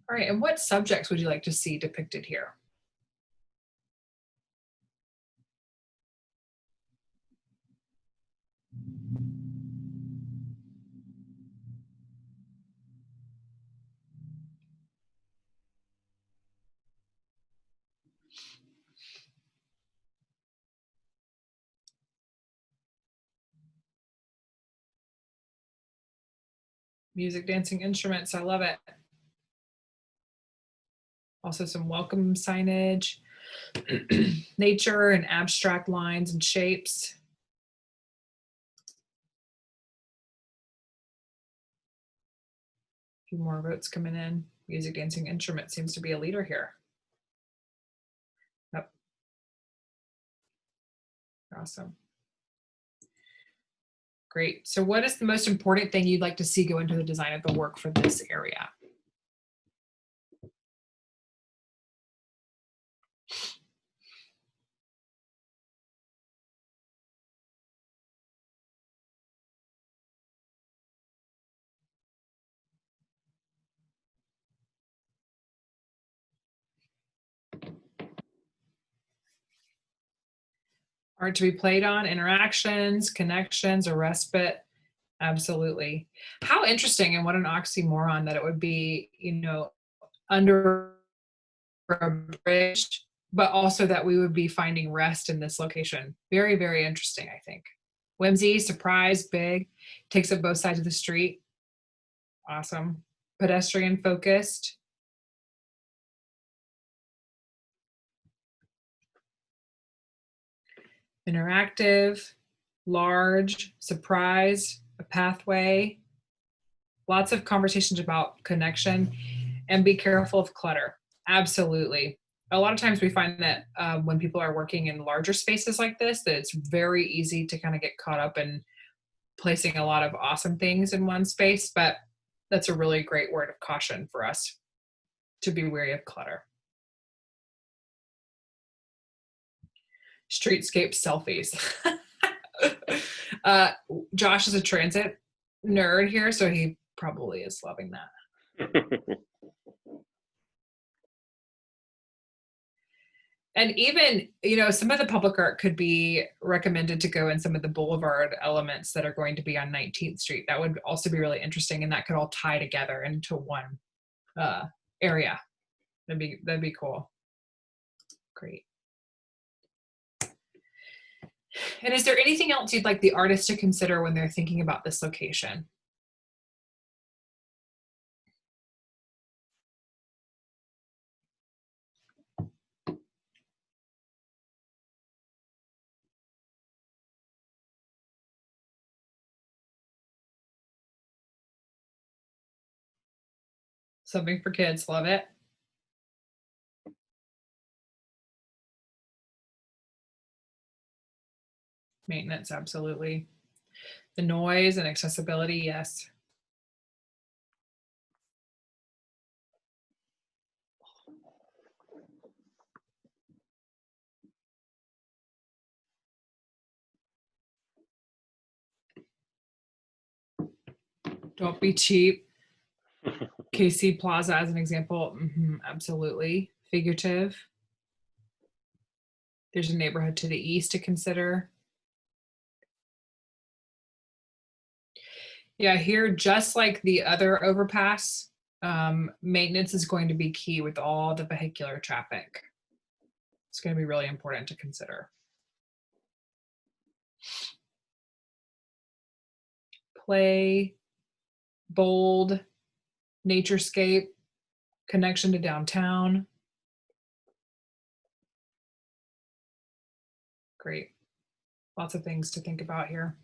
All right, and what subjects would you like to see depicted here? Music, dancing, instruments, I love it. Also some welcome signage, nature and abstract lines and shapes. A few more votes coming in. Music, dancing, instrument seems to be a leader here. Yep. Awesome. Great. So what is the most important thing you'd like to see go into the design of the work for this area? Art to be played on, interactions, connections, or respite. Absolutely. How interesting and what an oxymoron that it would be, you know, under a bridge, but also that we would be finding rest in this location. Very, very interesting, I think. Whimsy, surprise, big, takes up both sides of the street. Awesome. Pedestrian focused. Interactive, large, surprise, a pathway. Lots of conversations about connection, and be careful of clutter. Absolutely. A lot of times we find that when people are working in larger spaces like this, that it's very easy to kind of get caught up in placing a lot of awesome things in one space, but that's a really great word of caution for us to be wary of clutter. Streetscape selfies. Josh is a transit nerd here, so he probably is loving that. And even, some of the public art could be recommended to go in some of the boulevard elements that are going to be on 19th Street. That would also be really interesting, and that could all tie together into one area. That'd be cool. Great. And is there anything else you'd like the artist to consider when they're thinking about this location? Something for kids, love it. Maintenance, absolutely. The noise and accessibility, yes. Don't be cheap. KC Plaza as an example, absolutely. Figurative. There's a neighborhood to the east to consider. Yeah, here, just like the other overpass, maintenance is going to be key with all the vehicular traffic. It's going to be really important to consider. Play, bold, naturescape, connection to downtown. Great. Lots of things to think about here.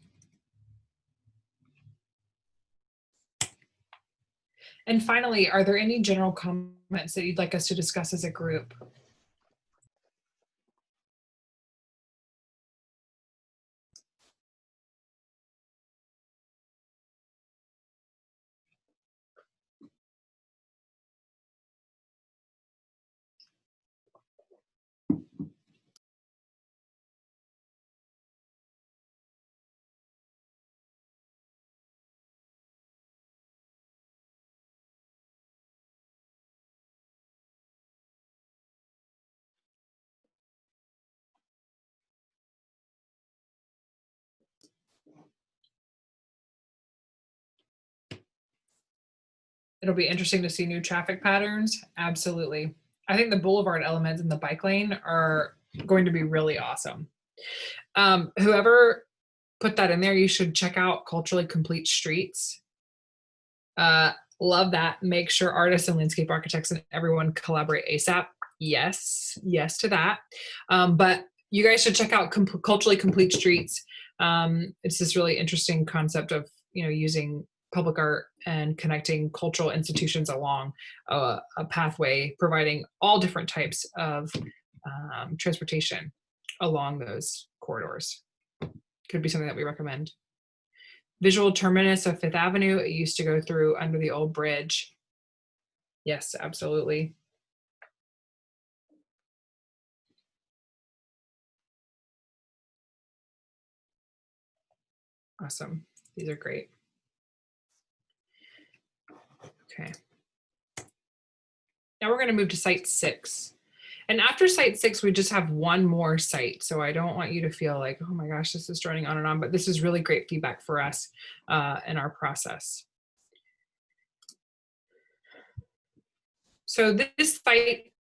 And finally, are there any general comments that you'd like us to discuss as a group? It'll be interesting to see new traffic patterns. Absolutely. I think the boulevard elements in the bike lane are going to be really awesome. Whoever put that in there, you should check out Culturally Complete Streets. Love that. Make sure artists and landscape architects and everyone collaborate ASAP. Yes to that. But you guys should check out Culturally Complete Streets. It's this really interesting concept of using public art and connecting cultural institutions along a pathway, providing all different types of transportation along those corridors. Could be something that we recommend. Visual terminus of Fifth Avenue. It used to go through under the old bridge. Yes, absolutely. Awesome. These are great. Okay. Now we're going to move to site 6. And after site 6, we just have one more site. So I don't want you to feel like, oh my gosh, this is dragging on and on, but this is really great feedback for us in our process. So this site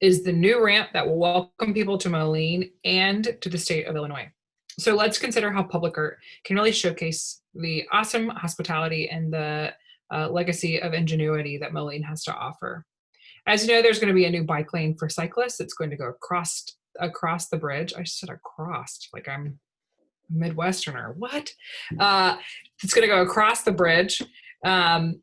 is the new ramp that will welcome people to Moline and to the state of Illinois. So let's consider how public art can really showcase the awesome hospitality and the legacy of ingenuity that Moline has to offer. As you know, there's going to be a new bike lane for cyclists. It's going to go across the bridge. I said across, like I'm a Midwesterner. What? It's going to go across the bridge. The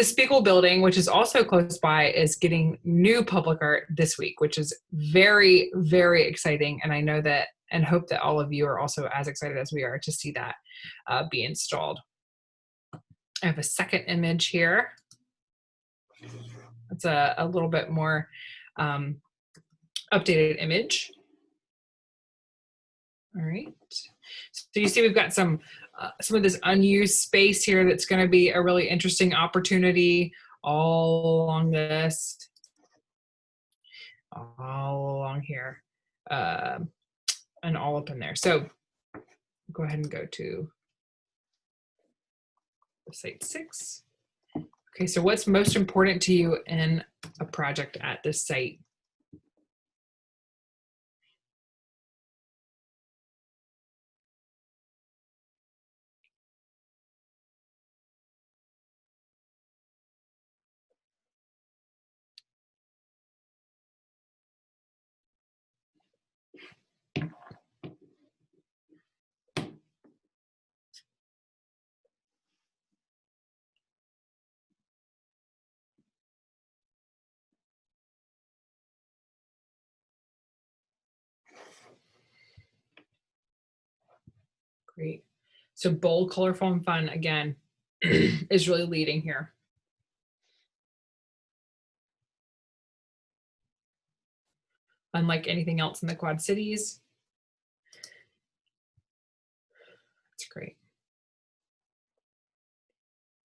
Spiegel building, which is also close by, is getting new public art this week, which is very, very exciting. And I know that and hope that all of you are also as excited as we are to see that be installed. I have a second image here. It's a little bit more updated image. All right. So you see we've got some of this unused space here that's going to be a really interesting opportunity all along this, all along here, and all up in there. So go ahead and go to site 6. Okay, so what's most important to you in a project at this site? Great. So bold, colorful, and fun, again, is really leading here. Unlike anything else in the Quad Cities. That's great.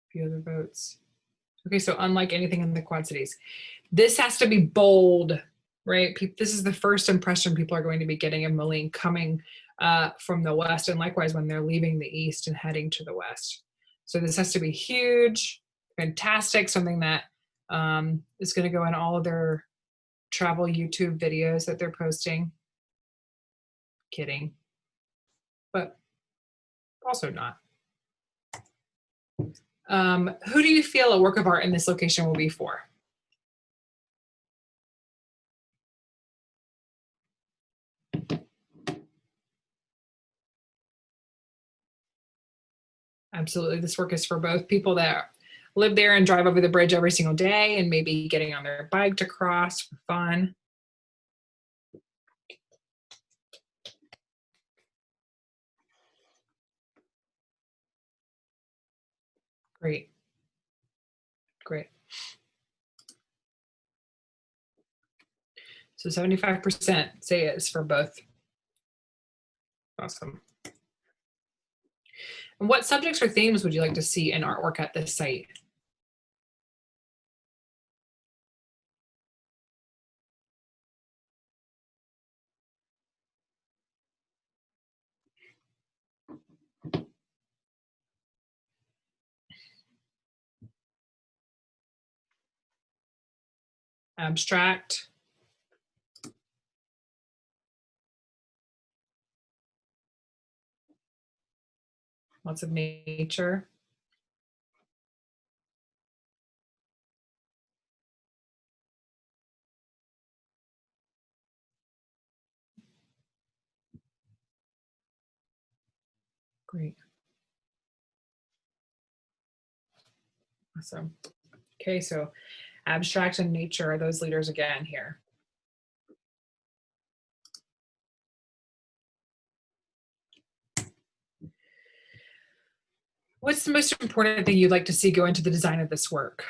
A few other votes. Okay, so unlike anything in the Quad Cities. This has to be bold, right? This is the first impression people are going to be getting of Moline coming from the west, and likewise when they're leaving the east and heading to the west. So this has to be huge, fantastic, something that is going to go in all of their travel YouTube videos that they're posting. Kidding, but also not. Who do you feel a work of art in this location will be for? Absolutely, this work is for both people that live there and drive over the bridge every single day and maybe getting on their bike to cross for fun. Great. Great. So 75% say it's for both. Awesome. And what subjects or themes would you like to see in artwork at this site? Abstract. Lots of nature. Great. Awesome. Okay, so abstract and nature are those leaders again here. What's the most important thing you'd like to see go into the design of this work?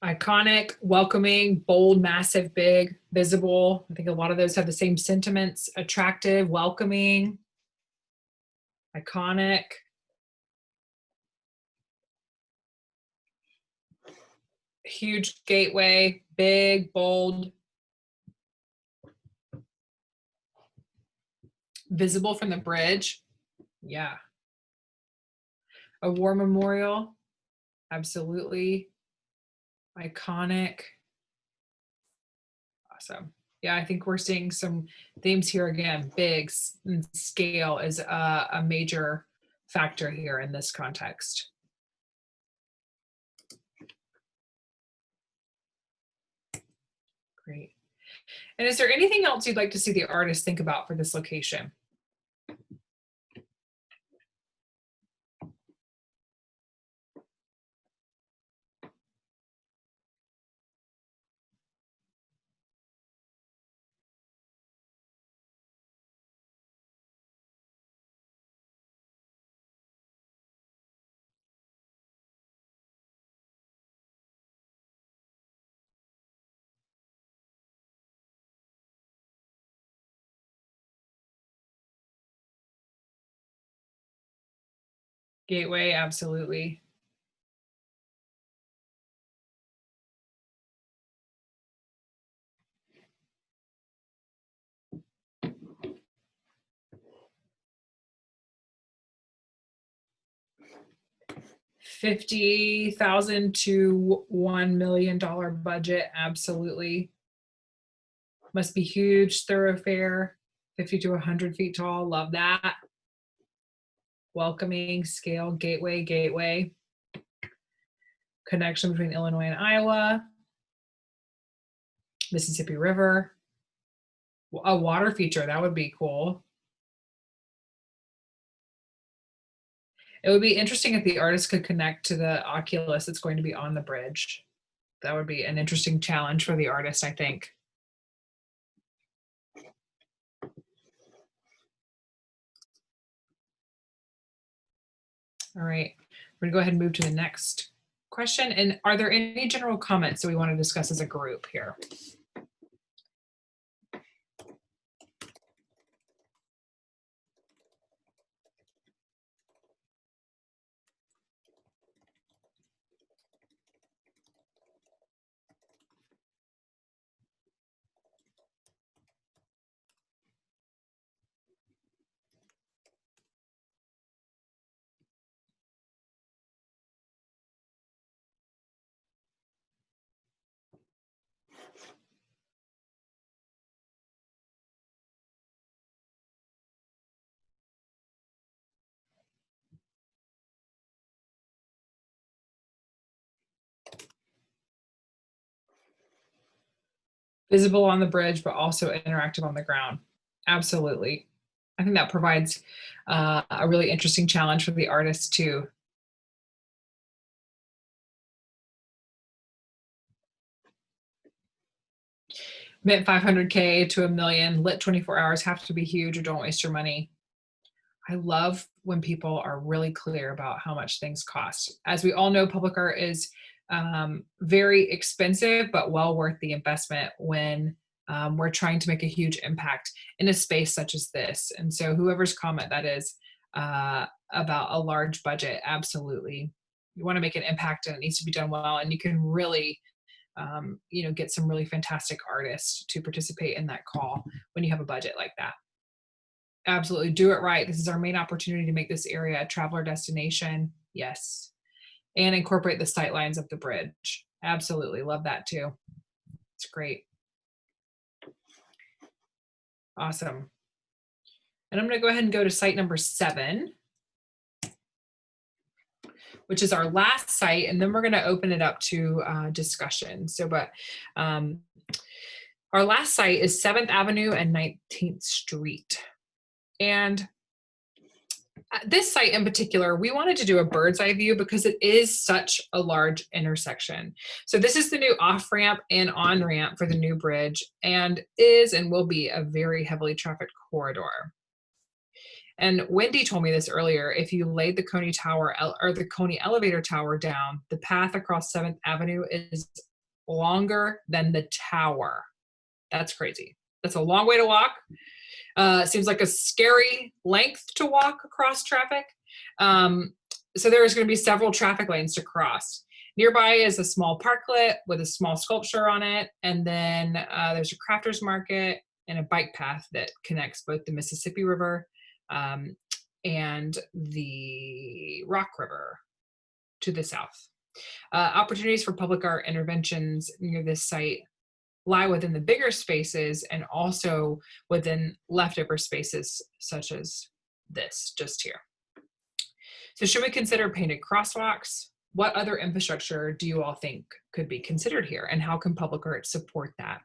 Iconic, welcoming, bold, massive, big, visible. I think a lot of those have the same sentiments. Attractive, welcoming, iconic. Huge gateway, big, bold. Visible from the bridge. Yeah. A war memorial. Absolutely. Iconic. Awesome. Yeah, I think we're seeing some themes here again. Big scale is a major factor here in this context. Great. And is there anything else you'd like to see the artist think about for this location? Gateway, absolutely. $50,000 to $1 million budget, absolutely. Must be huge thoroughfare, 50 to 100 feet tall. Love that. Welcoming scale, gateway. Connection between Illinois and Iowa. Mississippi River. A water feature, that would be cool. It would be interesting if the artist could connect to the Oculus that's going to be on the bridge. That would be an interesting challenge for the artist, I think. All right, we're gonna go ahead and move to the next question. And are there any general comments that we want to discuss as a group here? Visible on the bridge, but also interactive on the ground. Absolutely. I think that provides a really interesting challenge for the artist too. Mint 500K to a million, lit 24 hours, have to be huge or don't waste your money. I love when people are really clear about how much things cost. As we all know, public art is very expensive, but well worth the investment when we're trying to make a huge impact in a space such as this. And so, whoever's comment that is about a large budget, absolutely, you want to make an impact, and it needs to be done well. And you can really, get some really fantastic artists to participate in that call when you have a budget like that. Absolutely. Do it right. This is our main opportunity to make this area a traveler destination. Yes. And incorporate the sight lines of the bridge. Absolutely. Love that too. It's great. Awesome. And I'm going to go ahead and go to site number 7, which is our last site. And then we're going to open it up to discussion. Our last site is 7th Avenue and 19th Street. And this site in particular, we wanted to do a bird's eye view because it is such a large intersection. So this is the new off-ramp and on-ramp for the new bridge, and is and will be a very heavily trafficked corridor. And Wendy told me this earlier, if you laid the Coney Tower or the Coney elevator tower down, the path across 7th Avenue is longer than the tower. That's crazy. That's a long way to walk. Seems like a scary length to walk across traffic. So there's going to be several traffic lanes to cross. Nearby is a small parklet with a small sculpture on it. And then there's a crafter's market and a bike path that connects both the Mississippi River and the Rock River to the south. Opportunities for public art interventions near this site lie within the bigger spaces and also within leftover spaces such as this just here. So should we consider painted crosswalks? What other infrastructure do you all think could be considered here, and how can public art support that?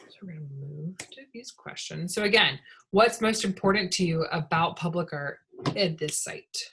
So we're going to move to these questions. So again, what's most important to you about public art at this site?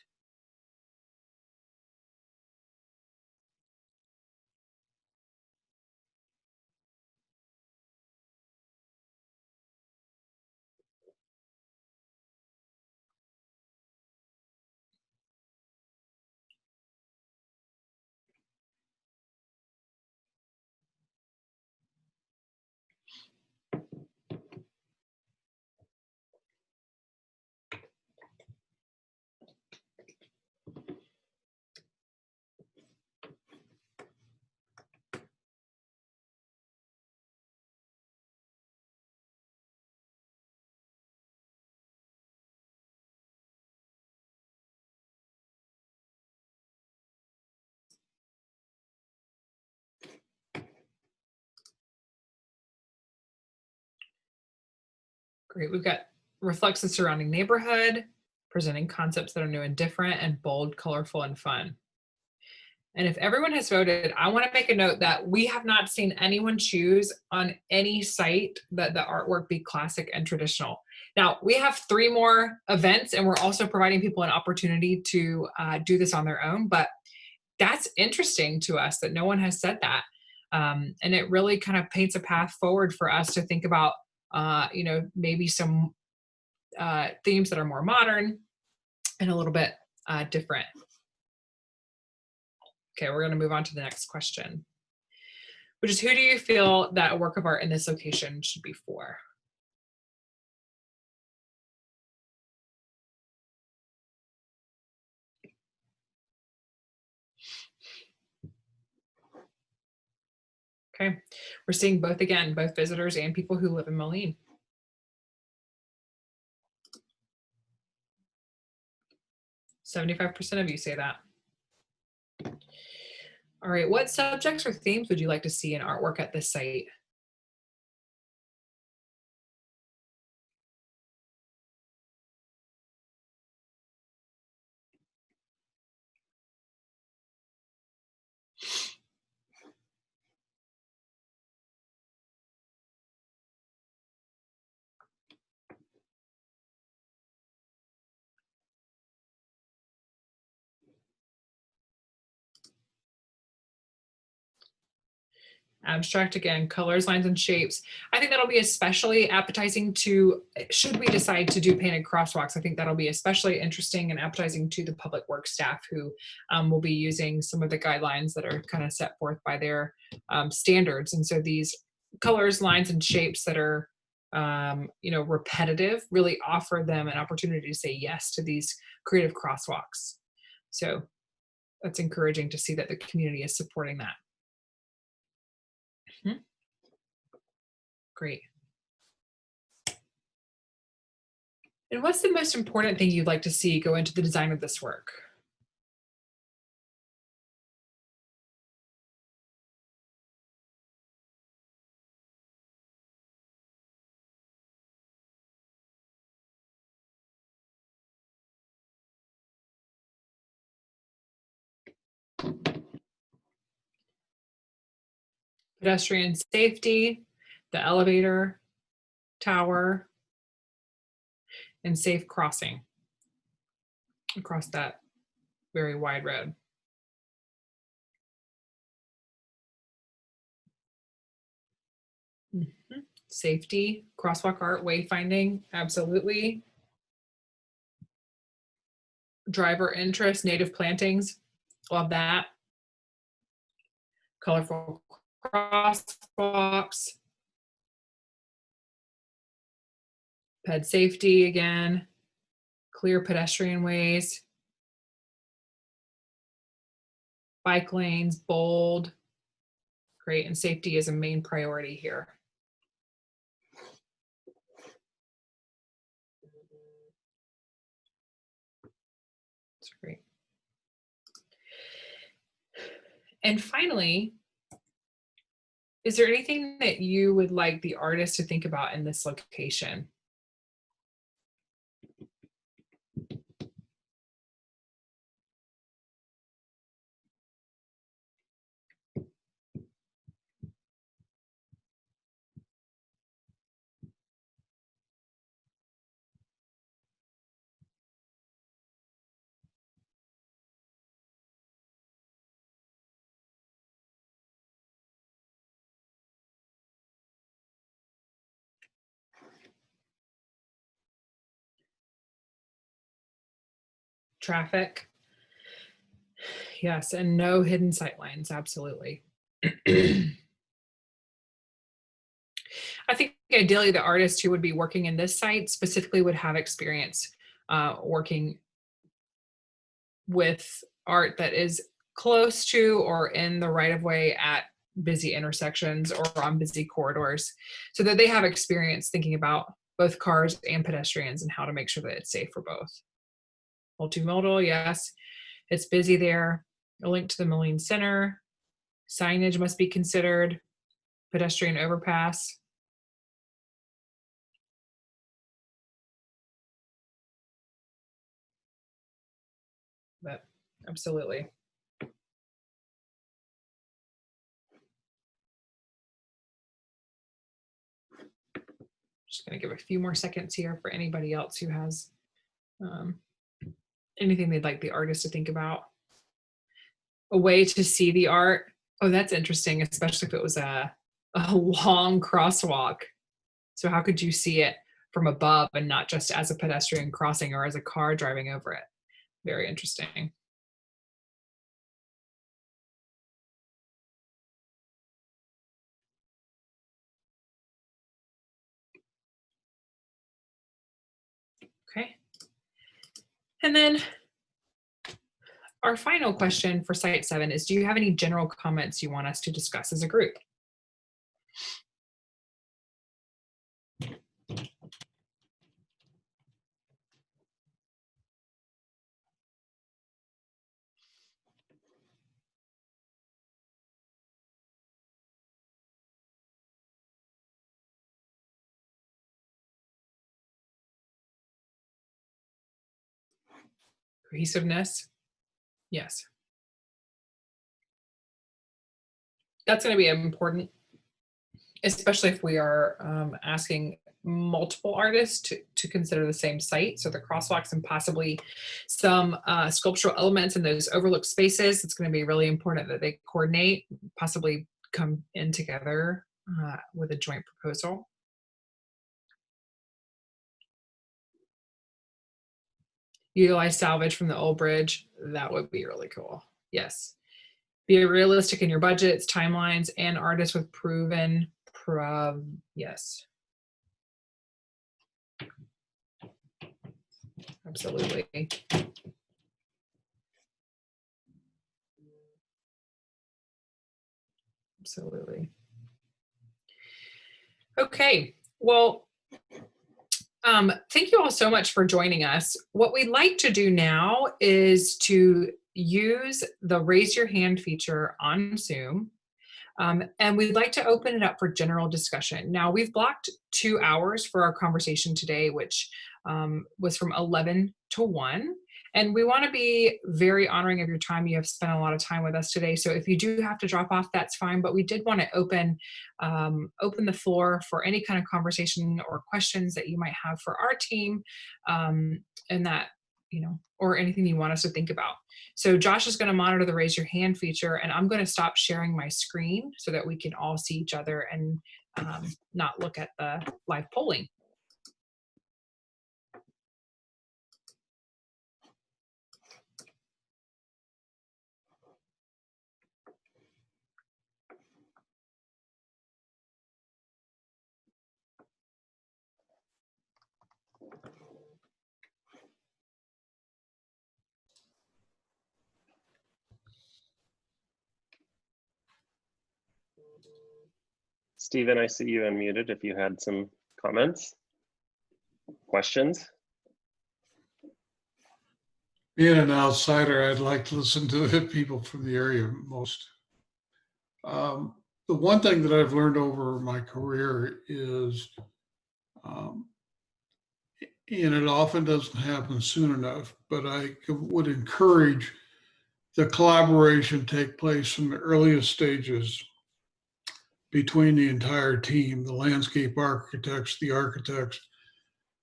Great. We've got reflects the surrounding neighborhood, presenting concepts that are new and different, and bold, colorful, and fun. And if everyone has voted, I want to make a note that we have not seen anyone choose on any site that the artwork be classic and traditional. Now, we have 3 more events, and we're also providing people an opportunity to do this on their own. But that's interesting to us that no one has said that. And it really kind of paints a path forward for us to think about, maybe some themes that are more modern and a little bit different. Okay, we're going to move on to the next question, which is, who do you feel that a work of art in this location should be for? Okay, we're seeing both again, both visitors and people who live in Moline. 75% of you say that. All right, what subjects or themes would you like to see in artwork at this site? Abstract again, colors, lines, and shapes. I think that'll be especially appetizing to, should we decide to do painted crosswalks, I think that'll be especially interesting and appetizing to the public works staff who will be using some of the guidelines that are kind of set forth by their standards. And so these colors, lines, and shapes that are repetitive really offer them an opportunity to say yes to these creative crosswalks. So that's encouraging to see that the community is supporting that. Mhm. Great. And what's the most important thing you'd like to see go into the design of this work? Pedestrian safety, the elevator, tower, and safe crossing across that very wide road. Mhm. Safety, crosswalk art, wayfinding, absolutely. Driver interest, native plantings, love that. Colorful crosswalks, ped safety again, clear pedestrian ways, bike lanes, bold, great, and safety is a main priority here. That's great. And finally, is there anything that you would like the artist to think about in this location? traffic. Yes, and no hidden sight lines, absolutely. I think ideally the artist who would be working in this site specifically would have experience working with art that is close to or in the right of way at busy intersections or on busy corridors, so that they have experience thinking about both cars and pedestrians and how to make sure that it's safe for both. Multimodal, yes, it's busy there. A link to the Moline Center. Signage must be considered. Pedestrian overpass. But absolutely. Just going to give a few more seconds here for anybody else who has anything they'd like the artist to think about. A way to see the art. Oh, that's interesting, especially if it was a long crosswalk. So how could you see it from above and not just as a pedestrian crossing or as a car driving over it? Very interesting. Okay. And then our final question for Site 7 is, do you have any general comments you want us to discuss as a group? Cohesiveness? Yes. That's going to be important, especially if we are asking multiple artists to consider the same site. So the crosswalks and possibly some sculptural elements in those overlooked spaces, it's going to be really important that they coordinate, possibly come in together with a joint proposal. Utilize salvage from the old bridge. That would be really cool. Yes. Be realistic in your budgets, timelines, and artists with proven yes. Absolutely. Absolutely. Okay, well, thank you all so much for joining us. What we'd like to do now is to use the raise your hand feature on Zoom. And we'd like to open it up for general discussion. Now, we've blocked 2 hours for our conversation today, which was from 11 to 1. And we want to be very honoring of your time. You have spent a lot of time with us today. So if you do have to drop off, that's fine. But we did want to open the floor for any kind of conversation or questions that you might have for our team, and that, or anything you want us to think about. So Josh is going to monitor the raise your hand feature, and I'm going to stop sharing my screen so that we can all see each other and not look at the live polling. Stephen, I see you unmuted if you had some comments, questions. Being an outsider, I'd like to listen to the people from the area most. The one thing that I've learned over my career is, and it often doesn't happen soon enough, but I would encourage the collaboration take place from the earliest stages between the entire team, the landscape architects, the architects.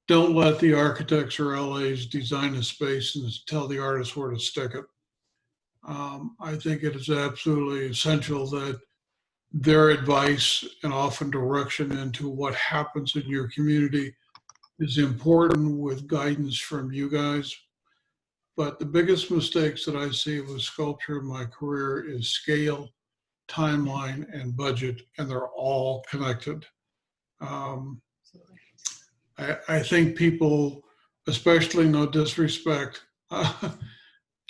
Don't let the architects or LAs design a space and tell the artists where to stick it. I think it is absolutely essential that their advice and often direction into what happens in your community is important, with guidance from you guys But the biggest mistakes that I see with sculpture in my career is scale, timeline, and budget, and they're all connected. I think people, especially, no disrespect,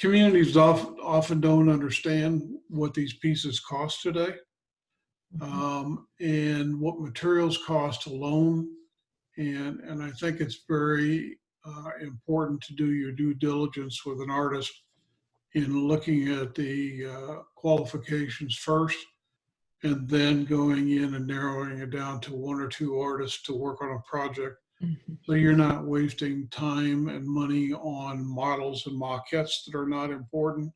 communities often don't understand what these pieces cost today, and what materials cost alone. And I think it's very important to do your due diligence with an artist in looking at the qualifications first, and then going in and narrowing it down to one or two artists to work on a project. So you're not wasting time and money on models and maquettes that are not important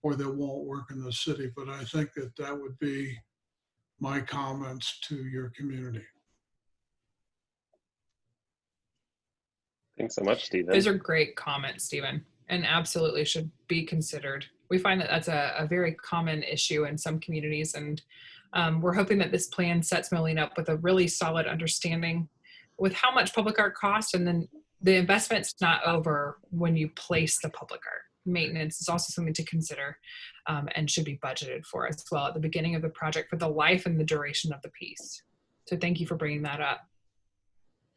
or that won't work in the city. But I think that that would be my comments to your community. Thanks so much, Stephen. Those are great comments, Stephen, and absolutely should be considered. We find that that's a very common issue in some communities, and we're hoping that this plan sets Moline up with a really solid understanding with how much public art costs, and then the investment's not over when you place the public art. Maintenance is also something to consider, and should be budgeted for as well at the beginning of the project for the life and the duration of the piece. So thank you for bringing that up.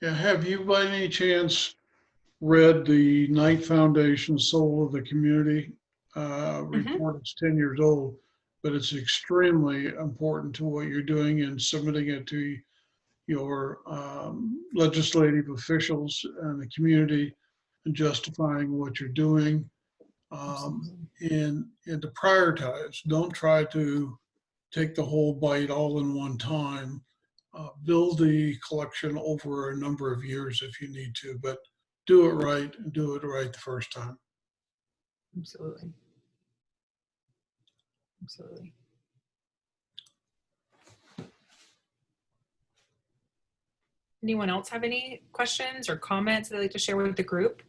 Yeah, have you by any chance read the Knight Foundation Soul of the Community report? It's 10 years old, but it's extremely important to what you're doing and submitting it to your legislative officials and the community, and justifying what you're doing, and to prioritize. Don't try to take the whole bite all in one time. Build the collection over a number of years if you need to, but do it right, and do it right the first time. Absolutely. Absolutely. Anyone else have any questions or comments they'd like to share with the group?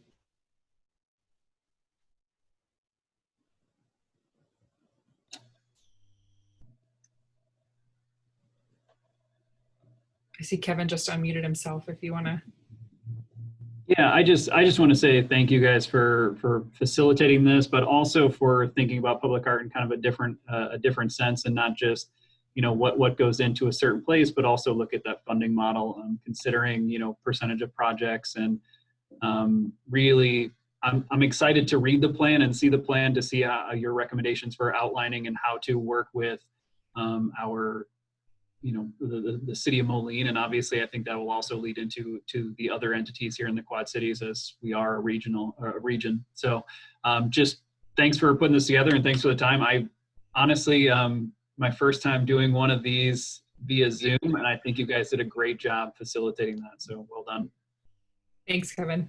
I see Kevin just unmuted himself if you want to. Yeah, I just want to say thank you guys for facilitating this, but also for thinking about public art in kind of a different sense, and not just, you know, what goes into a certain place, but also look at that funding model, considering, you know, percentage of projects. And really, I'm excited to read the plan and see the plan, to see your recommendations for outlining and how to work with our, you know, the city of Moline. And obviously I think that will also lead into the other entities here in the Quad Cities, as we are a region. So just thanks for putting this together, and thanks for the time. I honestly, my first time doing one of these via Zoom, and I think you guys did a great job facilitating that. So well done. Thanks, Kevin.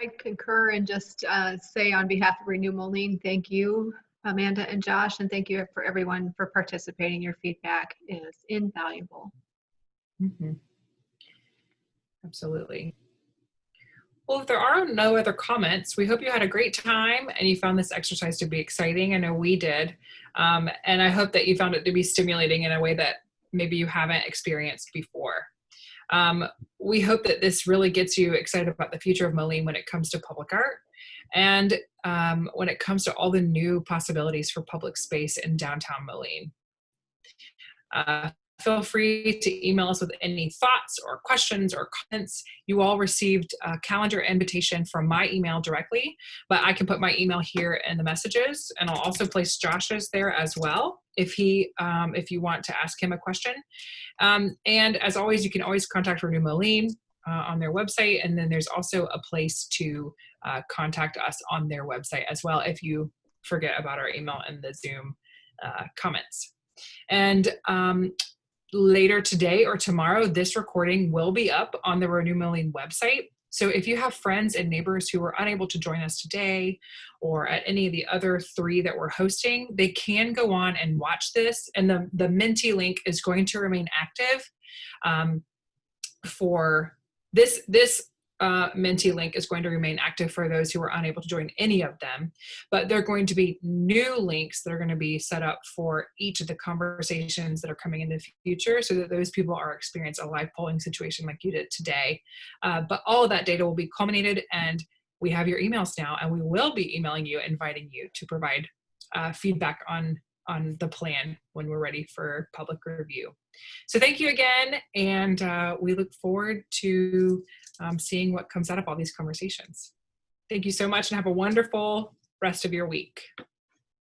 I concur, and just say on behalf of Renew Moline, thank you, Amanda and Josh, and thank you for everyone for participating. Your feedback is invaluable. Absolutely. Well, if there are no other comments, we hope you had a great time and you found this exercise to be exciting. I know we did. And I hope that you found it to be stimulating in a way that maybe you haven't experienced before. We hope that this really gets you excited about the future of Moline when it comes to public art, and when it comes to all the new possibilities for public space in downtown Moline. Feel free to email us with any thoughts or questions or comments. You all received a calendar invitation from my email directly, but I can put my email here in the messages, and I'll also place Josh's there as well if you want to ask him a question. And as always, you can always contact Renew Moline on their website, and then there's also a place to contact us on their website as well if you forget about our email in the Zoom comments. And later today or tomorrow, this recording will be up on the Renew Moline website. So if you have friends and neighbors who were unable to join us today or at any of the other 3 that we're hosting, they can go on and watch this. And the Menti link is going to remain active for this Menti link is going to remain active for those who are unable to join any of them, but there are going to be new links that are going to be set up for each of the conversations that are coming in the future, so that those people are experiencing a live polling situation like you did today. But all of that data will be culminated, and we have your emails now, and we will be emailing you, inviting you to provide feedback on the plan when we're ready for public review. So thank you again, and we look forward to seeing what comes out of all these conversations. Thank you so much, and have a wonderful rest of your week.